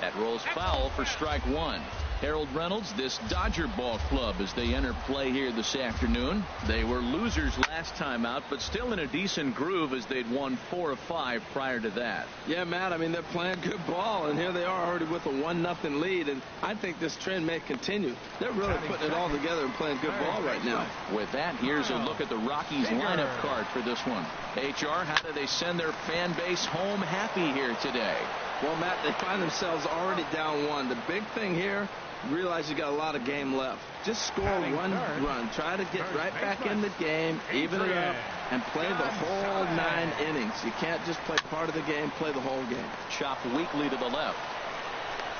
That rolls foul for strike one. Harold Reynolds, this Dodger ball club as they enter play here this afternoon. They were losers last time out, but still in a decent groove as they'd won 4 of 5 prior to that. Yeah, Matt, I mean, they're playing good ball, and here they are already with a 1-0 lead, and I think this trend may continue. They're really putting it all together and playing good ball right now. With that, here's a look at the Rockies lineup card for this one. HR, how do they send their fan base home happy here today? Well, Matt, they find themselves already down 1. The big thing here, realize you got a lot of game left. Just score one run. Try to get right back in the game, even it up, and play the whole 9 innings. You can't just play part of the game, play the whole game. Chopped weakly to the left.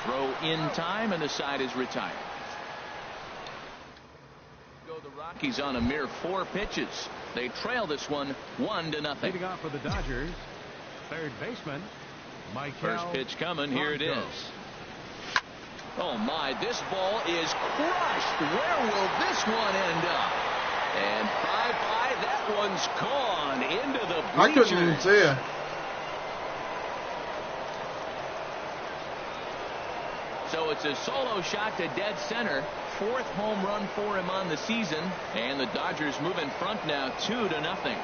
Throw in time, and the side is retired. Go the Rockies on a mere 4 pitches. They trail this one 1-0. Leading off for the Dodgers, third baseman, Mike. First pitch coming. Here it is. Oh my, this ball is crushed. Where will this one end up? And bye-bye, that one's gone into the bleachers. I couldn't even see it. So it's a solo shot to dead center. 4th home run for him on the season. And the Dodgers move in front now 2-0.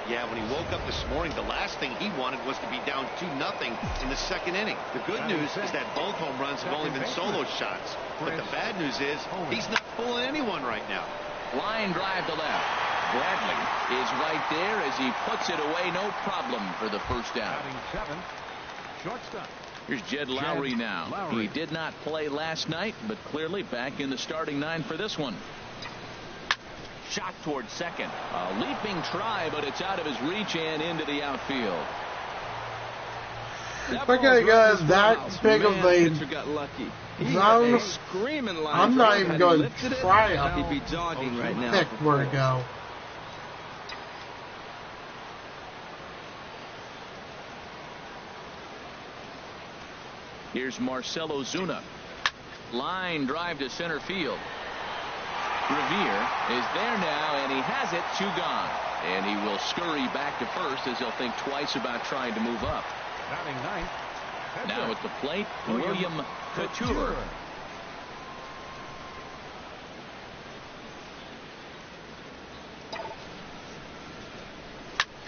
Yeah, when he woke up this morning, the last thing he wanted was to be down 2-0 in the second inning. The good news is that both home runs have only been solo shots. But the bad news is he's not fooling anyone right now. Line drive to left. Bradley is right there as he puts it away. No problem for the first out. Shortstop. Here's Jed Lowry now. He did not play last night, but clearly back in the starting 9 for this one. Shot towards second. A leaping try, but it's out of his reach and into the outfield. Okay, guys, that big of a got lucky. zone. Screaming line. I'm not even going to try He'd be jogging right now. pick where to go. Here's Marcelo Zuna. Line drive to center field. Revere is there now, and he has it. 2 gone. And he will scurry back to first as he'll think twice about trying to move up. Now at the plate, William Couture.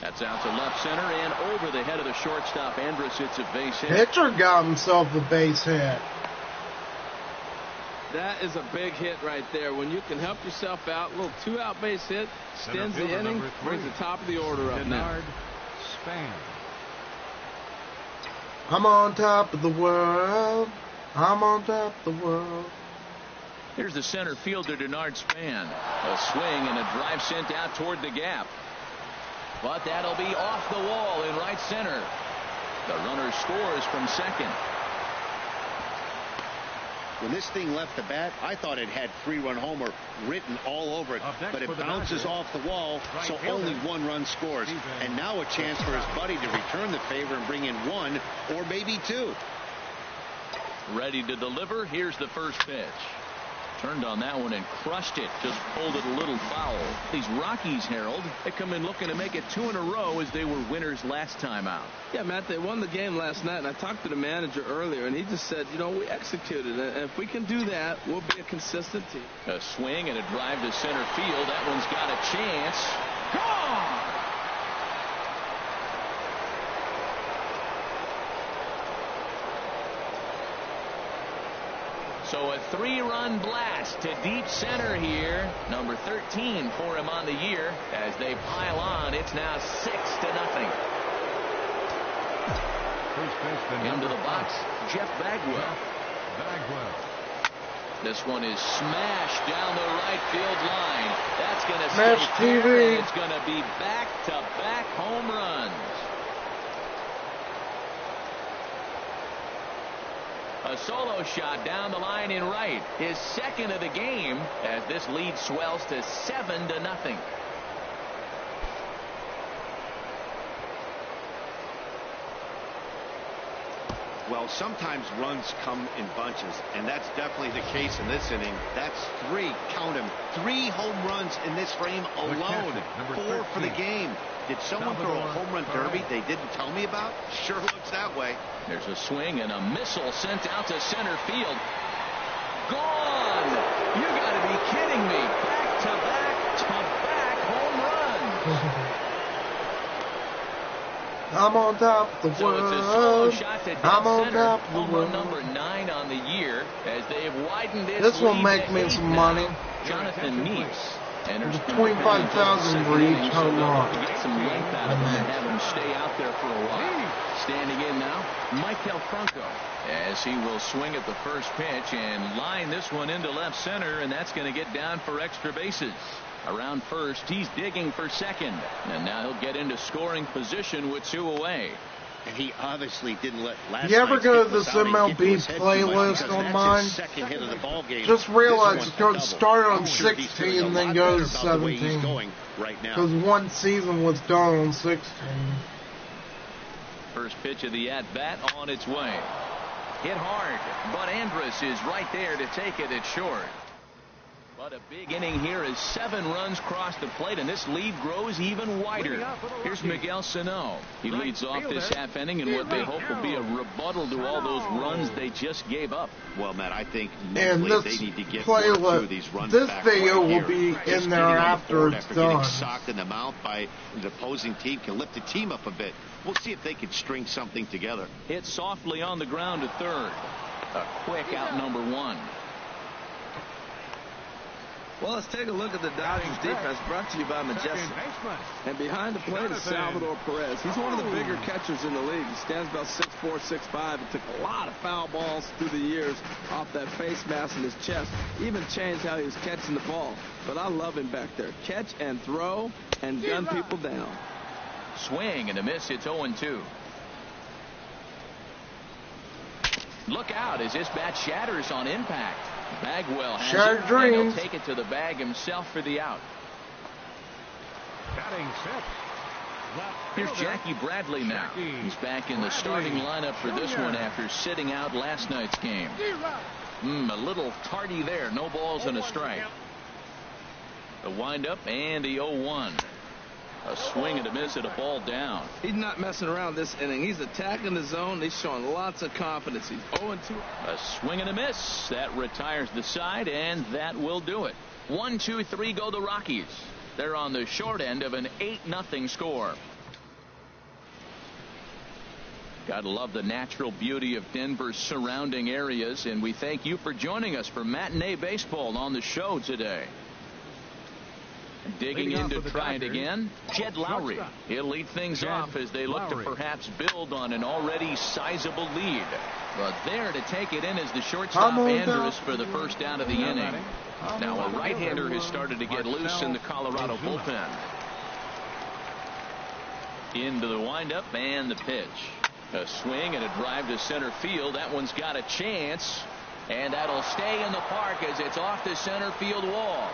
That's out to left center and over the head of the shortstop. Andrus hits a base hit. Pitcher got himself a base hit. That is a big hit right there. When you can help yourself out, a little 2-out base hit, extends the inning, brings the top of the order up now. I'm on top of the world. I'm on top of the world. Here's the center fielder, Denard Span. A swing and a drive sent out toward the gap. But that'll be off the wall in right center. The runner scores from second. When this thing left the bat, I thought it had 3-run homer written all over it, but it bounces off the wall, so only 1 run scores. And now a chance for his buddy to return the favor and bring in 1 or maybe 2. Ready to deliver. Here's the first pitch. Turned on that one and crushed it. Just pulled it a little foul. These Rockies, Harold, they come in looking to make it 2 in a row as they were winners last time out. Yeah, Matt, they won the game last night, and I talked to the manager earlier, and he just said, you know, we executed it, and if we can do that, we'll be a consistent team. A swing and a drive to center field. That one's got a chance. Gone! So a 3-run blast to deep center here. Number 13 for him on the year. As they pile on, it's now 6-0. Into the box, Jeff Bagwell. This one is smashed down the right field line. That's going to Match TV. It's going to be back-to-back home runs. A solo shot down the line in right. His second of the game as this lead swells to 7-0. Well, sometimes runs come in bunches, and that's definitely the case in this inning. That's 3, count them, 3 home runs in this frame alone. 4 for the game. Did someone throw a home run derby they didn't tell me about? Sure looks that way. There's a swing and a missile sent out to center field. Gone! You got to be kidding me. Back-to-back home runs. I'm on top of the So world. it's a solo shot to dead I'm on center. top of the Home world. run number 9 on the year as they have widened This will lead make to me 8 some now. money. Jonathan Neese enters 25,000 for each home run. to get some length out of him and have him stay out there for a while. Standing in now, Maikel Franco, as he will swing at the first pitch and line this one into left center, and that's going to get down for extra bases. Around first, he's digging for second, and now he'll get into scoring position with 2 away. And he obviously didn't let last You ever night's go hit to this without MLB it get to his head too much playlist because on that's mine? his second hit of the ball game. Just realize This it's one's going to double. start on I'm sure he's 16 feeling a and then lot go better to about the way he's 17. going right now. Because one season was done on 16. First pitch of the at-bat on its way. Hit hard, but Andrus is right there to take it at short. But a big inning here as 7 runs cross the plate, and this lead grows even wider. Here's Miguel Sano. He leads off this half inning in what they hope will be a rebuttal to all those runs they just gave up. Well, Matt, I think And mentally this they need to get playlist, more of these runs this back video right will here. be Just in getting there on the after board it's after done. getting socked in the mouth by the opposing team can lift the team up a bit. We'll see if they can string something together. Hit softly on the ground to third. A quick out number 1. Well, let's take a look at the Dodgers defense, brought to you by Majestic. And behind the plate is Salvador Perez. He's one of the bigger catchers in the league. He stands about 6'4", 6'5". He took a lot of foul balls through the years off that face mask in his chest. Even changed how he was catching the ball. But I love him back there. Catch and throw and gun people down. Swing and a miss. It's 0-2. Look out as this bat shatters on impact. Bagwell has Shattered it, dreams. and he'll take it to the bag himself for the out. Batting sixth. Here's Jackie Bradley now. He's back in the starting lineup for this one after sitting out last night's game. A little tardy there. No balls and a strike. The windup and the 0-1. A swing and a miss at a ball down. He's not messing around this inning. He's attacking the zone. He's showing lots of confidence. He's 0-2. A swing and a miss. That retires the side, and that will do it. 1-2-3 go the Rockies. They're on the short end of an 8-0 score. Gotta love the natural beauty of Denver's surrounding areas, and we thank you for joining us for Matinee Baseball on the show today. Digging in to try it again, Jed Lowry. He'll lead things off as they look to perhaps build on an already sizable lead. But there to take it in is the shortstop Andrus for the first out of the inning. Now a right-hander has started to get loose in the Colorado bullpen. Into the windup and the pitch. A swing and a drive to center field. That one's got a chance. And that'll stay in the park as it's off the center field wall.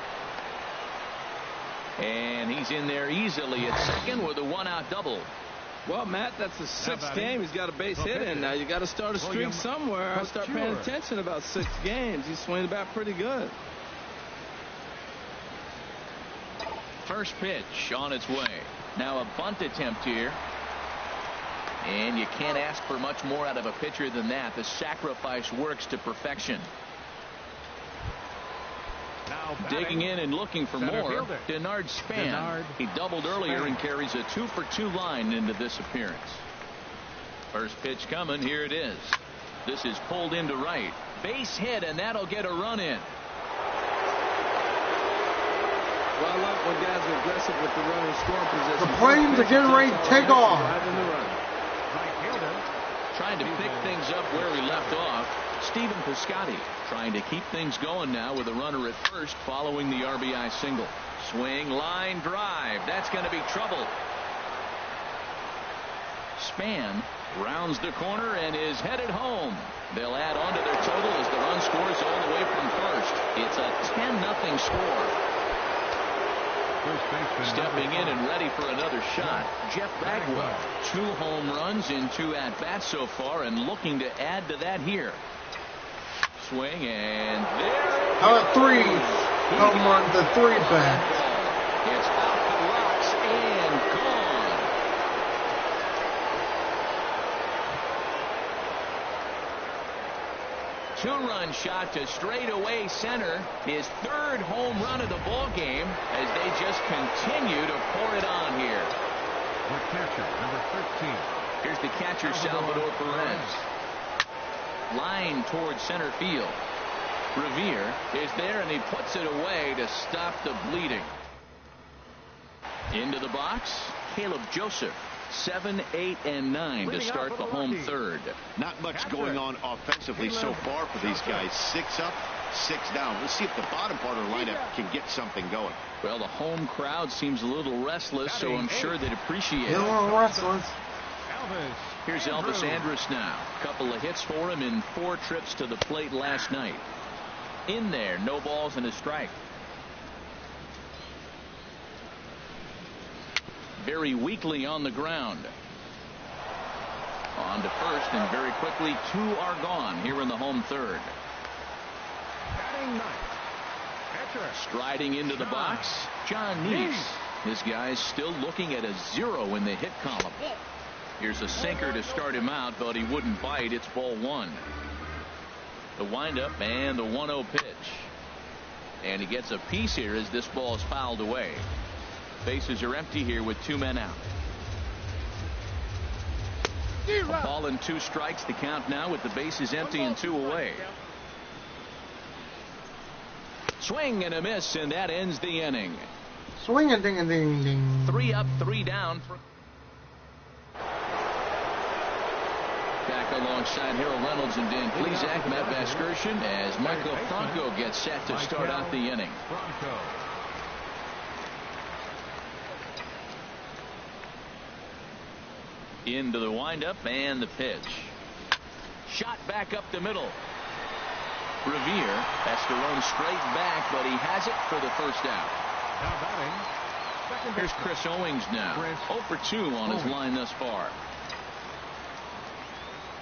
And he's in there easily at second with a 1-out double. Well, Matt, that's the 6th game. He's got a base hit in. Now you got to start a streak somewhere. I start paying attention about 6 games. He's swinging the bat pretty good. First pitch on its way. Now a bunt attempt here. And you can't ask for much more out of a pitcher than that. The sacrifice works to perfection. Digging in and looking for more, Denard Span. He doubled earlier and carries a 2-for-2 line into this appearance. First pitch coming. Here it is. This is pulled into right. base hit, and that'll get a run in. Well, I like when guys are aggressive with the running scoring position. The Flames are getting ready to take off. Right in the run. Trying to pick things up where he left off. Stephen Piscotty trying to keep things going now with a runner at first following the RBI single. Swing, line drive. That's going to be trouble. Span rounds the corner and is headed home. They'll add on to their total as the run scores all the way from first. It's a 10-0 score. Stepping in and ready for another shot, Jeff Bagwell. 2 home runs in 2 at-bats so far and looking to add to that here. Swing and there. How about 3 home runs to 3 bats? It's out the rocks and gone. Two-run shot to straightaway center. His 3rd home run of the ball game as they just continue to pour it on here. The catcher, number 13. Here's the catcher, Salvador Perez. Line towards center field. Revere is there and he puts it away to stop the bleeding. Into the box, Caleb Joseph. 7, 8, and 9 to start the home third. Not much going on offensively so far for these guys. 6 up, 6 down. Let's see if the bottom part of the lineup can get something going. Well, the home crowd seems a little restless, so I'm sure they'd appreciate it. A little restless. Here's Elvis Andrus now. Couple of hits for him in 4 trips to the plate last night. In there, no balls and a strike. Very weakly on the ground. On to first, and very quickly 2 are gone here in the home third. Striding into the box, John Neese. This guy's still looking at a 0 in the hit column. Here's a sinker to start him out, but he wouldn't bite. It's ball 1. The windup and the 1-0 pitch. And he gets a piece here as this ball is fouled away. Bases are empty here with 2 men out. A ball and 2 strikes to count now with the bases empty and 2 away. Swing and a miss, and that ends the inning. Swing a ding a ding ding. 3 up, 3 down. Back alongside Harold Reynolds and Dan Plesac, Matt Vasgersian, as Michael Franco gets set to start out the inning. Into the windup and the pitch. Shot back up the middle. Revere has to run straight back, but he has it for the first out. Here's Chris Owings now. 0 for 2 on his line thus far.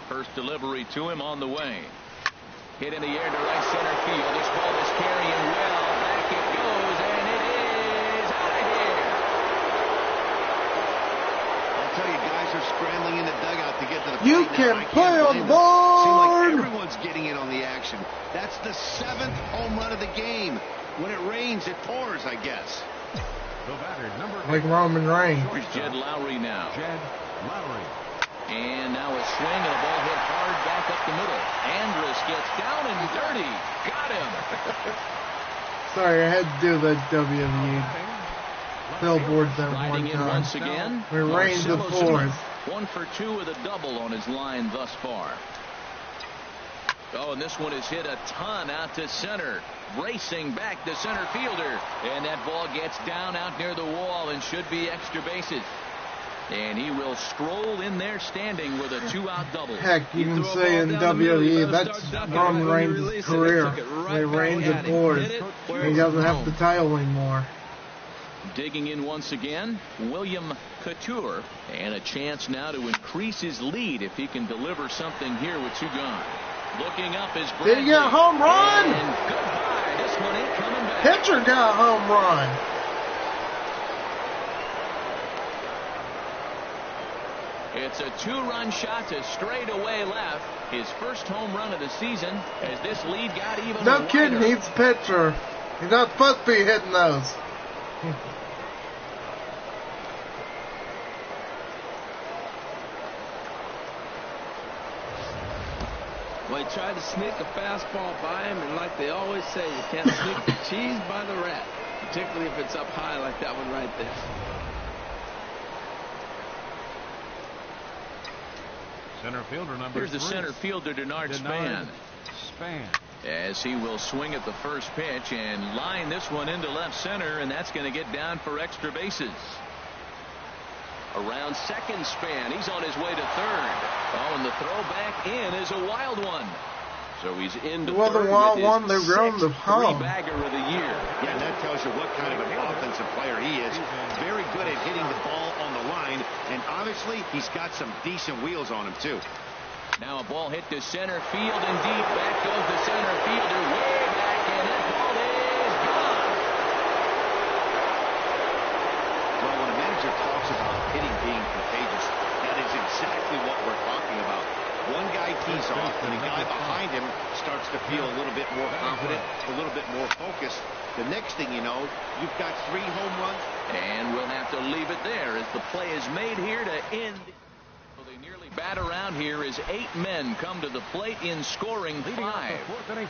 First delivery to him on the way. Hit in the air to right center field. This ball is carrying well. Back it goes, and it is out of here. I'll tell you, guys are scrambling in the dugout to get to the plate. You can play on board. Seems like everyone's getting in on the action. That's the 7th home run of the game. When it rains, it pours, I guess. The batter, number 8. Like Roman Reigns. Here's Jed Lowry now. Jed Lowry. And now a swing and a ball hit hard back up the middle. Andrus gets down and dirty. Got him. Sorry, I had to do the WWE billboard that one Riding in time. once again. We reigned the Marcelo fourth. Smith. 1 for 2 with a double on his line thus far. Oh, and this one is hit a ton out to center. Racing back the center fielder. And that ball gets down out near the wall and should be extra bases. And he will stroll in there standing with a 2-out double. Heck, you can say in WWE, that's Roman Reigns' career. He reigns the fourth. He doesn't have to title anymore. Digging in once again, William Couture. And a chance now to increase his lead if he can deliver something here with 2 gone. Looking up is Bradley. Did he get a home run? And goodbye. This one ain't coming back. Pitcher got a home run. It's a 2-run shot to straightaway left. His first home run of the season as this lead got even No wider. kid needs a pitcher. He's not supposed to be hitting those. Well, he tried to sneak a fastball by him, and like they always say, you can't sneak the cheese by the rat, particularly if it's up high like that one right there. Center fielder number Here's the 3. center fielder, Denard Span. As he will swing at the first pitch and line this one into left center, and that's going to get down for extra bases. Around second, Span. He's on his way to third. Oh, and the throw back in is a wild one. So he's into third with his sixth three-bagger of the year. Yeah, that tells you what kind of an offensive player he is. Very good at hitting the ball on the line, and obviously he's got some decent wheels on him too. Now a ball hit to center field and deep. Back goes the center fielder way back, and that ball is gone. Well, when a manager talks about hitting being contagious, that is exactly what we're talking about. One guy tees off, and the guy behind him starts to feel a little bit more confident, a little bit more focused. The next thing you know, you've got 3 home runs. And we'll have to leave it there as the play is made here to end. So they nearly bat around here as 8 men come to the plate in scoring 5.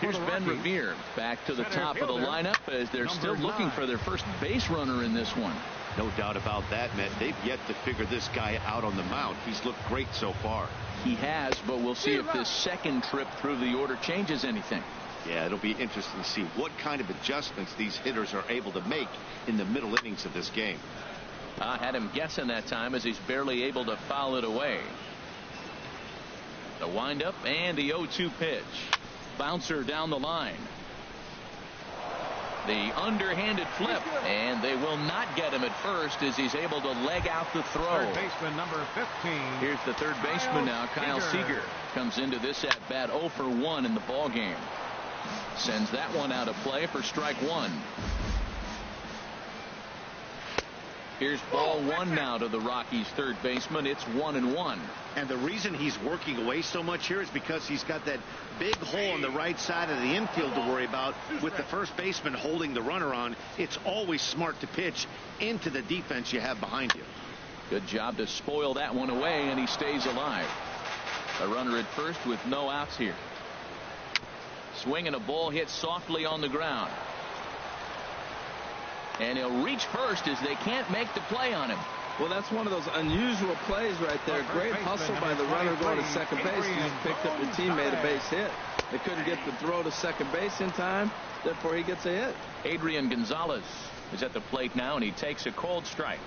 Here's Ben Revere back to the top of the lineup as they're still looking for their first base runner in this one. No doubt about that, Matt. They've yet to figure this guy out on the mound. He's looked great so far. He has, but we'll see if this second trip through the order changes anything. Yeah, it'll be interesting to see what kind of adjustments these hitters are able to make in the middle innings of this game. I had him guessing that time as he's barely able to foul it away. The windup and the 0-2 pitch. Bouncer down the line. The underhanded flip, and they will not get him at first as he's able to leg out the throw. Third baseman number 15. Here's the third baseman now, Kyle Seager. Comes into this at bat 0 for 1 in the ball game. Sends that one out of play for strike 1. Here's ball 1 now to the Rockies' third baseman. It's 1-1. And the reason he's working away so much here is because he's got that big hole on the right side of the infield to worry about. With the first baseman holding the runner on, it's always smart to pitch into the defense you have behind you. Good job to spoil that one away, and he stays alive. A runner at first with no outs here. Swinging a ball hit softly on the ground. And he'll reach first as they can't make the play on him. Well, that's one of those unusual plays right there. Great hustle by the runner going to second base. He just picked up your teammate a base hit. They couldn't get the throw to second base in time. Therefore, he gets a hit. Adrian Gonzalez is at the plate now, and he takes a cold strike.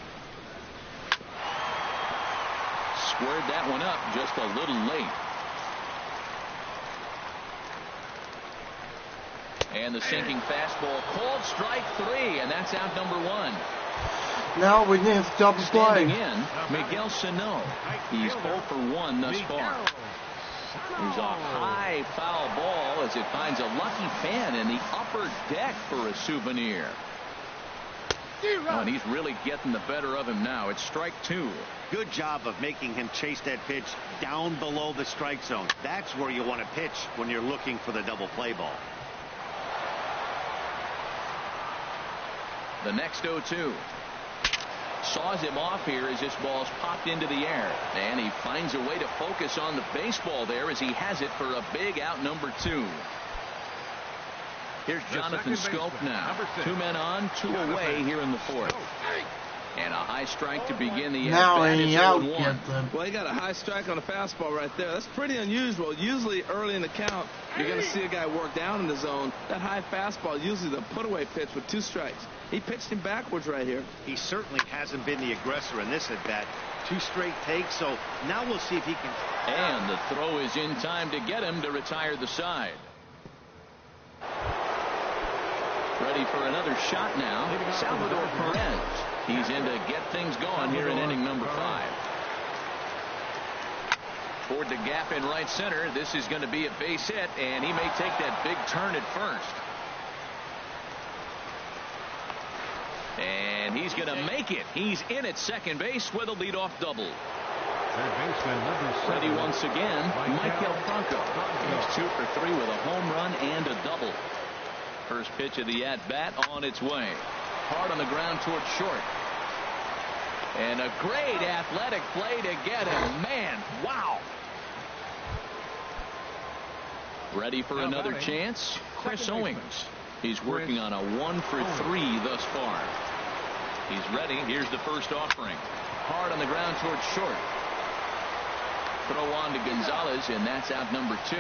Squared that one up just a little late. And the sinking fastball, cold strike 3, and that's out number 1. Now we need to double play. Standing in, Miguel Sano. He's 0 for 1 thus far. There's a high foul ball as it finds a lucky fan in the upper deck for a souvenir. Oh, and he's really getting the better of him now. It's strike 2. Good job of making him chase that pitch down below the strike zone. That's where you want to pitch when you're looking for the double play ball. The next 0-2. Saws him off here as this ball's popped into the air. And he finds a way to focus on the baseball there as he has it for a big out number 2. Here's Jonathan Scope now. 2 men on, 2 away here in the 4th. And a high strike to begin the now at-bat. he outgets him. Well, he got a high strike on a fastball right there. That's pretty unusual. Usually early in the count, you're going to see a guy work down in the zone. That high fastball, usually the put-away pitch with 2 strikes. He pitched him backwards right here. He certainly hasn't been the aggressor in this at-bat. 2 straight takes, so now we'll see if he can. And the throw is in time to get him to retire the side. Ready for another shot now, Salvador Perez. He's in to get things going here in inning number 5. Toward the gap in right center. This is going to be a base hit, and he may take that big turn at first. And he's going to make it. He's in at second base with a leadoff double. Ready once again, Michael Franco. He's 2 for 3 with a home run and a double. First pitch of the at-bat on its way. Hard on the ground towards short. And a great athletic play to get him. Man, wow. Ready for another chance? Chris Owings. He's working on a 1 for 3 thus far. He's ready. Here's the first offering. Hard on the ground towards short. Throw on to Gonzalez, and that's out number 2.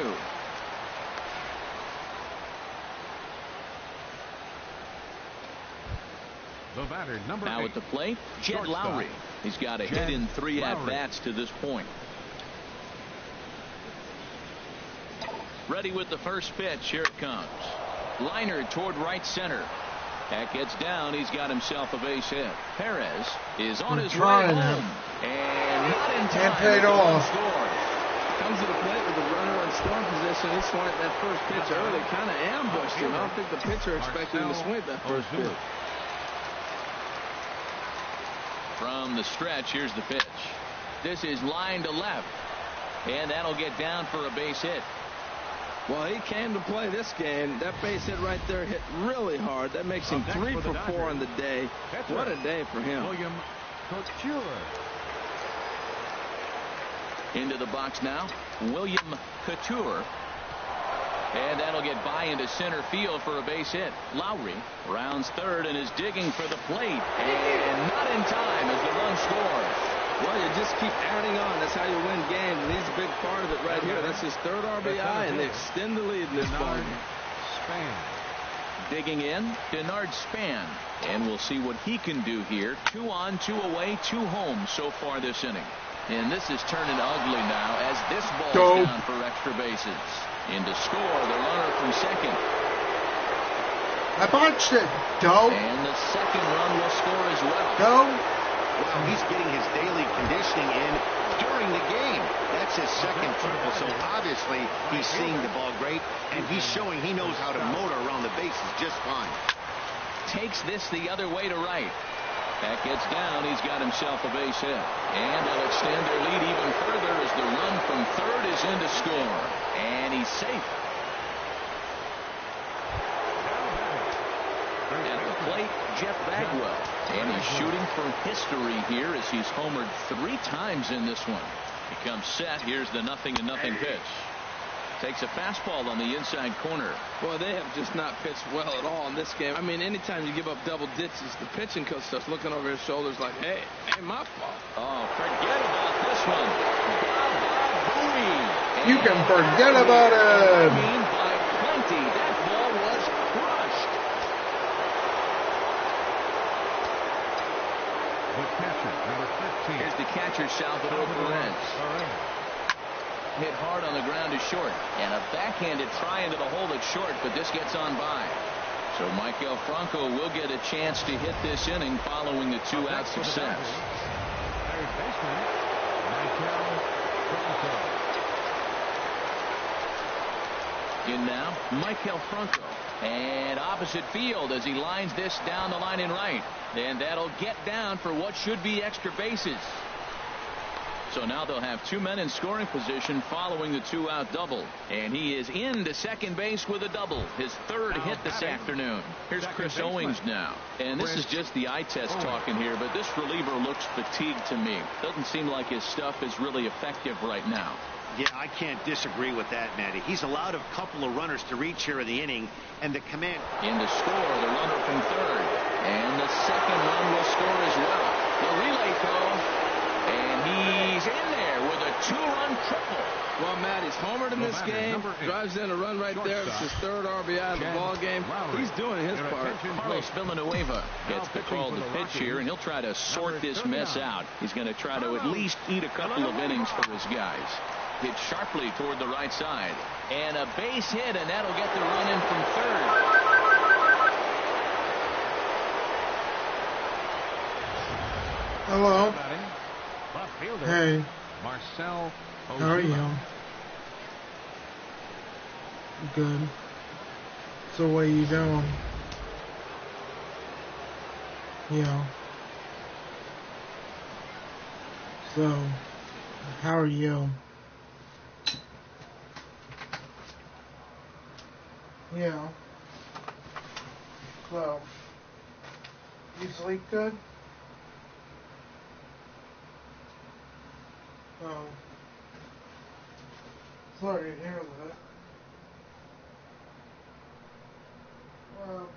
The batter, number now 8. at the plate, Jed Lowry. He's got a hit in 3 at-bats to this point. Ready with the first pitch. Here it comes. Liner toward right center. That gets down. He's got himself a base hit. Perez is on his way home. And not in time. Can't pay it off. Comes to the plate with the runner in scoring position. He swung at that first pitch early. Kind of ambushed him. I don't think the pitcher expected him to swing at that first pitch. From the stretch, here's the pitch. This is line to left. And that'll get down for a base hit. Well, he came to play this game. That base hit right there hit really hard. That makes him 3 for 4 on the day. What a day for him. William Couture. Into the box now, William Couture. And that'll get by into center field for a base hit. Lowry rounds third and is digging for the plate. And not in time as the run scores. Well, you just keep adding on. That's how you win games. And he's a big part of it right here. That's his 3rd RBI, and they extend the lead in this ball game. Digging in, Denard Span. And we'll see what he can do here. 2 on, 2 away, 2 home so far this inning. And this is turning ugly now as this ball's down for extra bases. In to score, the runner from second. I botched it. Go. And the second run will score as well. Go. Wow, he's getting his daily conditioning in during the game. That's his second triple, so obviously he's seeing the ball great, and he's showing he knows how to motor around the bases just fine. Takes this the other way to right. That gets down. He's got himself a base hit. And they'll extend their lead even further as the run from third is in to score. And he's safe. At the plate, Jeff Bagwell. And he's shooting for history here as he's homered 3 times in this one. He comes set. Here's the 0-0 pitch. Takes a fastball on the inside corner. Well, they have just not pitched well at all in this game. I mean, anytime you give up double digits, the pitching coach starts looking over his shoulders like, hey, ain't my fault. Oh, forget about this one. Bowie. You can forget about it. I mean, by plenty. That ball was crushed. The catcher, number 15. Here's the catcher, Salvador Perez. Hit hard on the ground to short. And a backhanded try into the hole at short, but this gets on by. So Michael Franco will get a chance to hit this inning following the 2-out success. Third baseman, Michael Franco. In now, Michael Franco. And opposite field as he lines this down the line in right. And that'll get down for what should be extra bases. So now they'll have 2 men in scoring position following the 2-out double. And he is into second base with a double. His 3rd hit this afternoon. Here's Chris Owings now. And this is just the eye test talking here, but this reliever looks fatigued to me. Doesn't seem like his stuff is really effective right now. Yeah, I can't disagree with that, Matty. He's allowed a couple of runners to reach here in the inning, and the command. In to score, the runner from third. And the second run will score as well. The relay throw. And he's in there with a 2-run triple. Well, Matt, he's homered in this game. Drives in a run right there. It's his 3rd RBI of the ball game. He's doing his part. Carlos Villanueva gets the call to pitch here, and he'll try to sort this mess out. He's going to try to at least eat a couple of innings for his guys. Hit sharply toward the right side. And a base hit, and that'll get the run in from third. Hello. Hey. Marcel. How are you? Good. So what are you doing? Yeah. So, how are you? Yeah. So, you sleep good? Oh. Sorry to hear that. Um,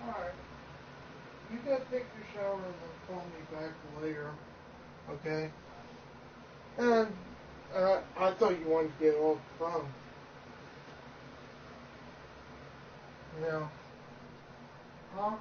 Alright. You go take your shower and then call me back later. Okay? And I thought you wanted to get off the phone. Yeah. Huh?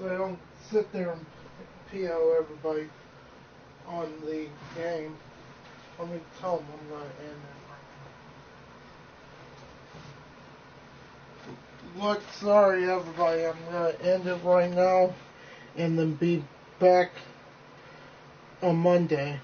so I don't sit there and PO everybody on the game. Let me tell them I'm going to end it. Look, sorry everybody, I'm going to end it right now and then be back on Monday.